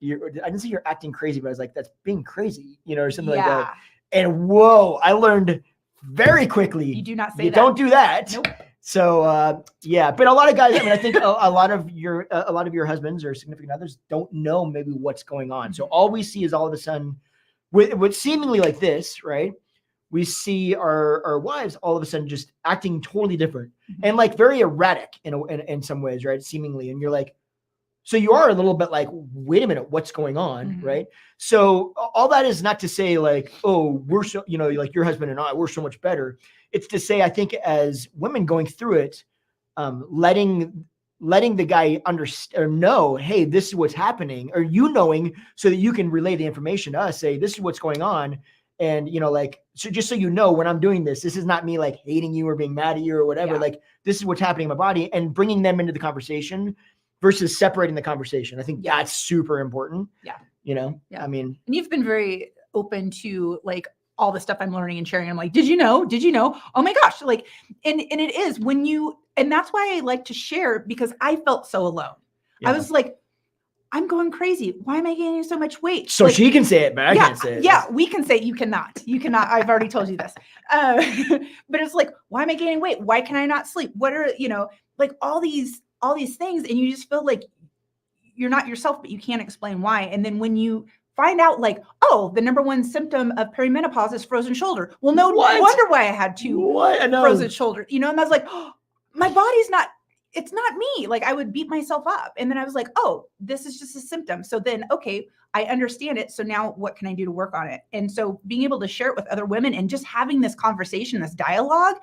Speaker 1: I didn't say you're acting crazy, but I was like, that's being crazy, or something like that. And whoa, I learned very quickly.
Speaker 2: You do not say
Speaker 1: you
Speaker 2: that.
Speaker 1: Don't do that.
Speaker 2: Nope.
Speaker 1: So but a lot of guys, I mean, I think a lot of your husbands or significant others don't know maybe what's going on. So all we see is all of a sudden with seemingly like this, right? We see our wives all of a sudden just acting totally different and like very erratic in some ways, right? Seemingly. And you're like, so you are a little bit like, wait a minute, what's going on, right? So all that is not to say like, oh, we're so, like your husband and I, we're so much better. It's to say, I think as women going through it, letting the guy understand or know, hey, this is what's happening, or knowing so that you can relay the information to us, say, this is what's going on. And, like, so just so you know, when I'm doing this is not me like hating you or being mad at you or whatever. Yeah. Like, this is what's happening in my body, and bringing them into the conversation versus separating the conversation. I think that's super important. Yeah. I mean,
Speaker 2: and you've been very open to like all the stuff I'm learning and sharing. I'm like, did you know? Oh my gosh. Like, and it is and that's why I like to share, because I felt so alone. Yeah. I was like, I'm going crazy. Why am I gaining so much weight?
Speaker 1: So like, she can say it, but I can't say it.
Speaker 2: Yeah, we can say it. You cannot. I've already told you this. But it's like, why am I gaining weight? Why can I not sleep? What are, like all these things, and you just feel like you're not yourself, but you can't explain why. And then when you find out like, oh, the number one symptom of perimenopause is frozen shoulder. Well, no wonder why I had frozen shoulder, and I was like, oh, my body's it's not me. Like I would beat myself up. And then I was like, oh, this is just a symptom. So then, okay, I understand it. So now what can I do to work on it? And so being able to share it with other women and just having this conversation, this dialogue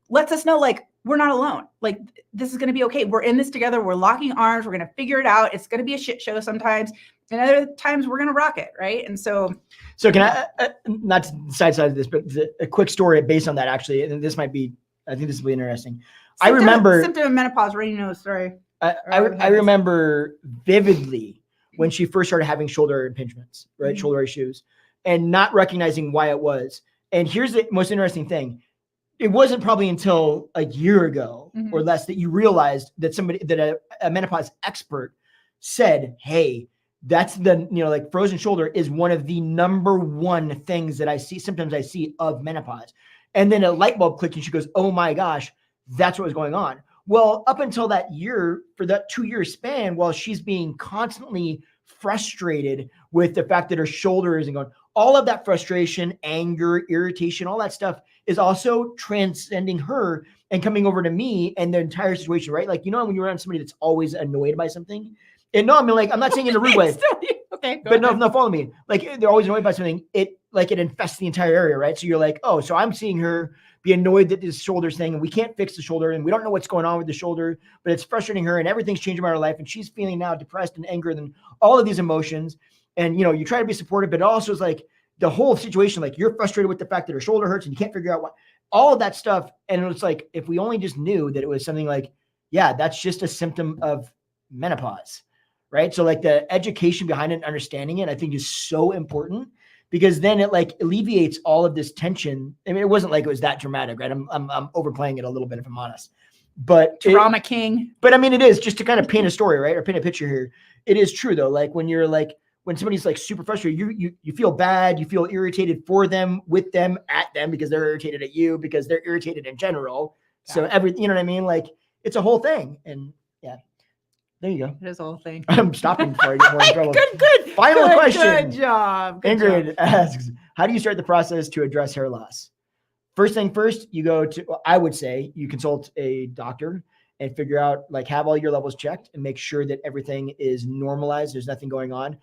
Speaker 2: lets us know like, we're not alone. Like this is going to be okay. We're in this together. We're locking arms. We're going to figure it out. It's going to be a shit show sometimes. And other times we're going to rock it. Right. And so
Speaker 1: can I, not to sideside this, but a quick story based on that actually, and I think this will be interesting. I remember
Speaker 2: symptom of menopause, runny nose. Sorry.
Speaker 1: I remember vividly when she first started having shoulder impingements, right? Mm-hmm. Shoulder issues, and not recognizing why it was. And here's the most interesting thing. It wasn't probably until a year ago or less that you realized that a menopause expert said, hey, that's like frozen shoulder is one of the number one things that I see, symptoms I see of menopause. And then a light bulb clicked and she goes, oh my gosh, that's what was going on. Well, up until that year, for that 2-year span, while she's being constantly frustrated with the fact that her shoulder isn't going, all of that frustration, anger, irritation, all that stuff is also transcending her and coming over to me and the entire situation, right? Like, when you're around somebody that's always annoyed by something, and no, I mean, like, I'm not saying in a rude way.
Speaker 2: Okay.
Speaker 1: But no, follow me. Like they're always annoyed by something. It infests the entire area, right? So you're like, oh, so I'm seeing her be annoyed that this shoulder's thing, and we can't fix the shoulder, and we don't know what's going on with the shoulder, but it's frustrating her, and everything's changing about her life, and she's feeling now depressed and angry and all of these emotions. And you try to be supportive, but it also is like the whole situation, like you're frustrated with the fact that her shoulder hurts and you can't figure out all of that stuff. And it's like, if we only just knew that it was something like, yeah, that's just a symptom of menopause, right? So like the education behind it and understanding it, I think is so important, because then it like alleviates all of this tension. I mean, it wasn't like it was that dramatic, right? I'm overplaying it a little bit if I'm honest, but
Speaker 2: drama king.
Speaker 1: But I mean, it is just to kind of paint a story, right? Or paint a picture here. It is true though. Like when somebody's like super frustrated, you feel bad, you feel irritated for them, with them, at them, because they're irritated at you, because they're irritated in general. So you know what I mean? Like it's a whole thing. And yeah, there you go.
Speaker 2: It is a whole thing.
Speaker 1: I'm stopping before I get more in trouble.
Speaker 2: Good.
Speaker 1: Final question.
Speaker 2: Good job.
Speaker 1: Ingrid asks, how do you start the process to address hair loss? First thing first, I would say you consult a doctor and figure out, like, have all your levels checked and make sure that everything is normalized. There's nothing going on.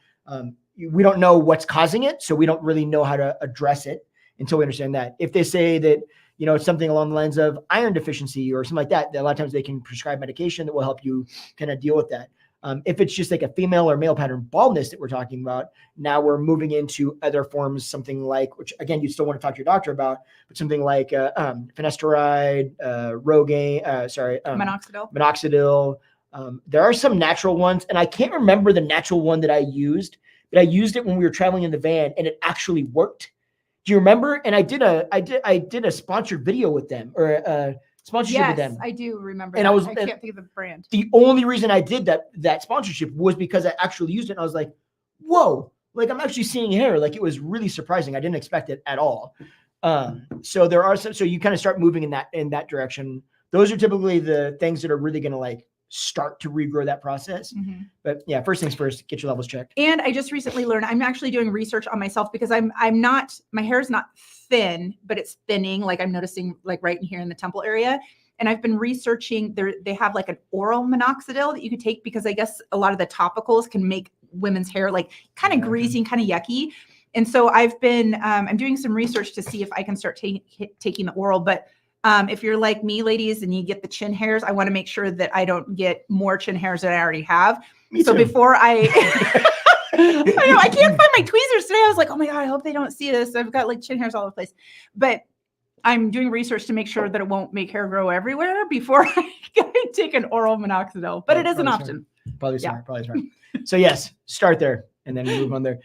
Speaker 1: We don't know what's causing it, so we don't really know how to address it until we understand that. If they say that, it's something along the lines of iron deficiency or something like that, a lot of times they can prescribe medication that will help you kind of deal with that. If it's just like a female or male pattern baldness that we're talking about, now we're moving into other forms, something like, which again, you still want to talk to your doctor about, but something like finasteride, Rogaine, minoxidil. There are some natural ones, and I can't remember the natural one that I used, but I used it when we were traveling in the van, and it actually worked. Do you remember? And I did a sponsored video with them, or a sponsorship with them.
Speaker 2: Yes, I do remember.
Speaker 1: And
Speaker 2: I
Speaker 1: think
Speaker 2: can't of the brand.
Speaker 1: The only reason I did that sponsorship was because I actually used it, and I was like, whoa, like I'm actually seeing hair. Like it was really surprising. I didn't expect it at all. So there are some. So you kind of start moving in that direction. Those are typically the things that are really going to like start to regrow that process. Mm-hmm. But yeah, first things first, get your levels checked.
Speaker 2: And I just recently learned, I'm actually doing research on myself, because my hair is not thin, but it's thinning. Like I'm noticing like right in here in the temple area. And I've been researching they have like an oral minoxidil that you could take, because I guess a lot of the topicals can make women's hair like kind of greasy and kind of yucky. And so I've been, I'm doing some research to see if I can start taking the oral, but if you're like me, ladies, and you get the chin hairs, I want to make sure that I don't get more chin hairs than I already have.
Speaker 1: Me
Speaker 2: so
Speaker 1: too.
Speaker 2: Before I know, I can't find my tweezers today. I was like, oh my God, I hope they don't see this. I've got like chin hairs all over the place. But I'm doing research to make sure that it won't make hair grow everywhere before I take an oral minoxidil. But it is an option.
Speaker 1: Probably smart. So yes, start there and then move on there.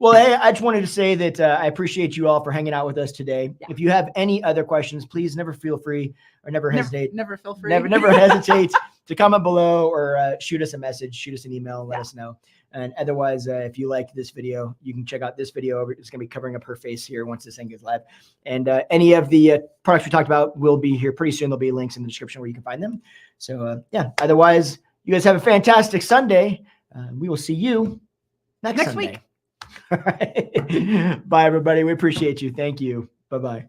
Speaker 1: Well, hey, I just wanted to say that I appreciate you all for hanging out with us today. Yeah. If you have any other questions, please never hesitate.
Speaker 2: Never feel free.
Speaker 1: Never hesitate to comment below or shoot us a message, shoot us an email, and let us know. And otherwise, if you liked this video, you can check out this video. It's going to be covering up her face here once this thing gets live. And any of the products we talked about will be here pretty soon. There'll be links in the description where you can find them. So yeah, otherwise, you guys have a fantastic Sunday. We will see you next Sunday.
Speaker 2: Week.
Speaker 1: All right. Bye, everybody. We appreciate you. Thank you. Bye-bye.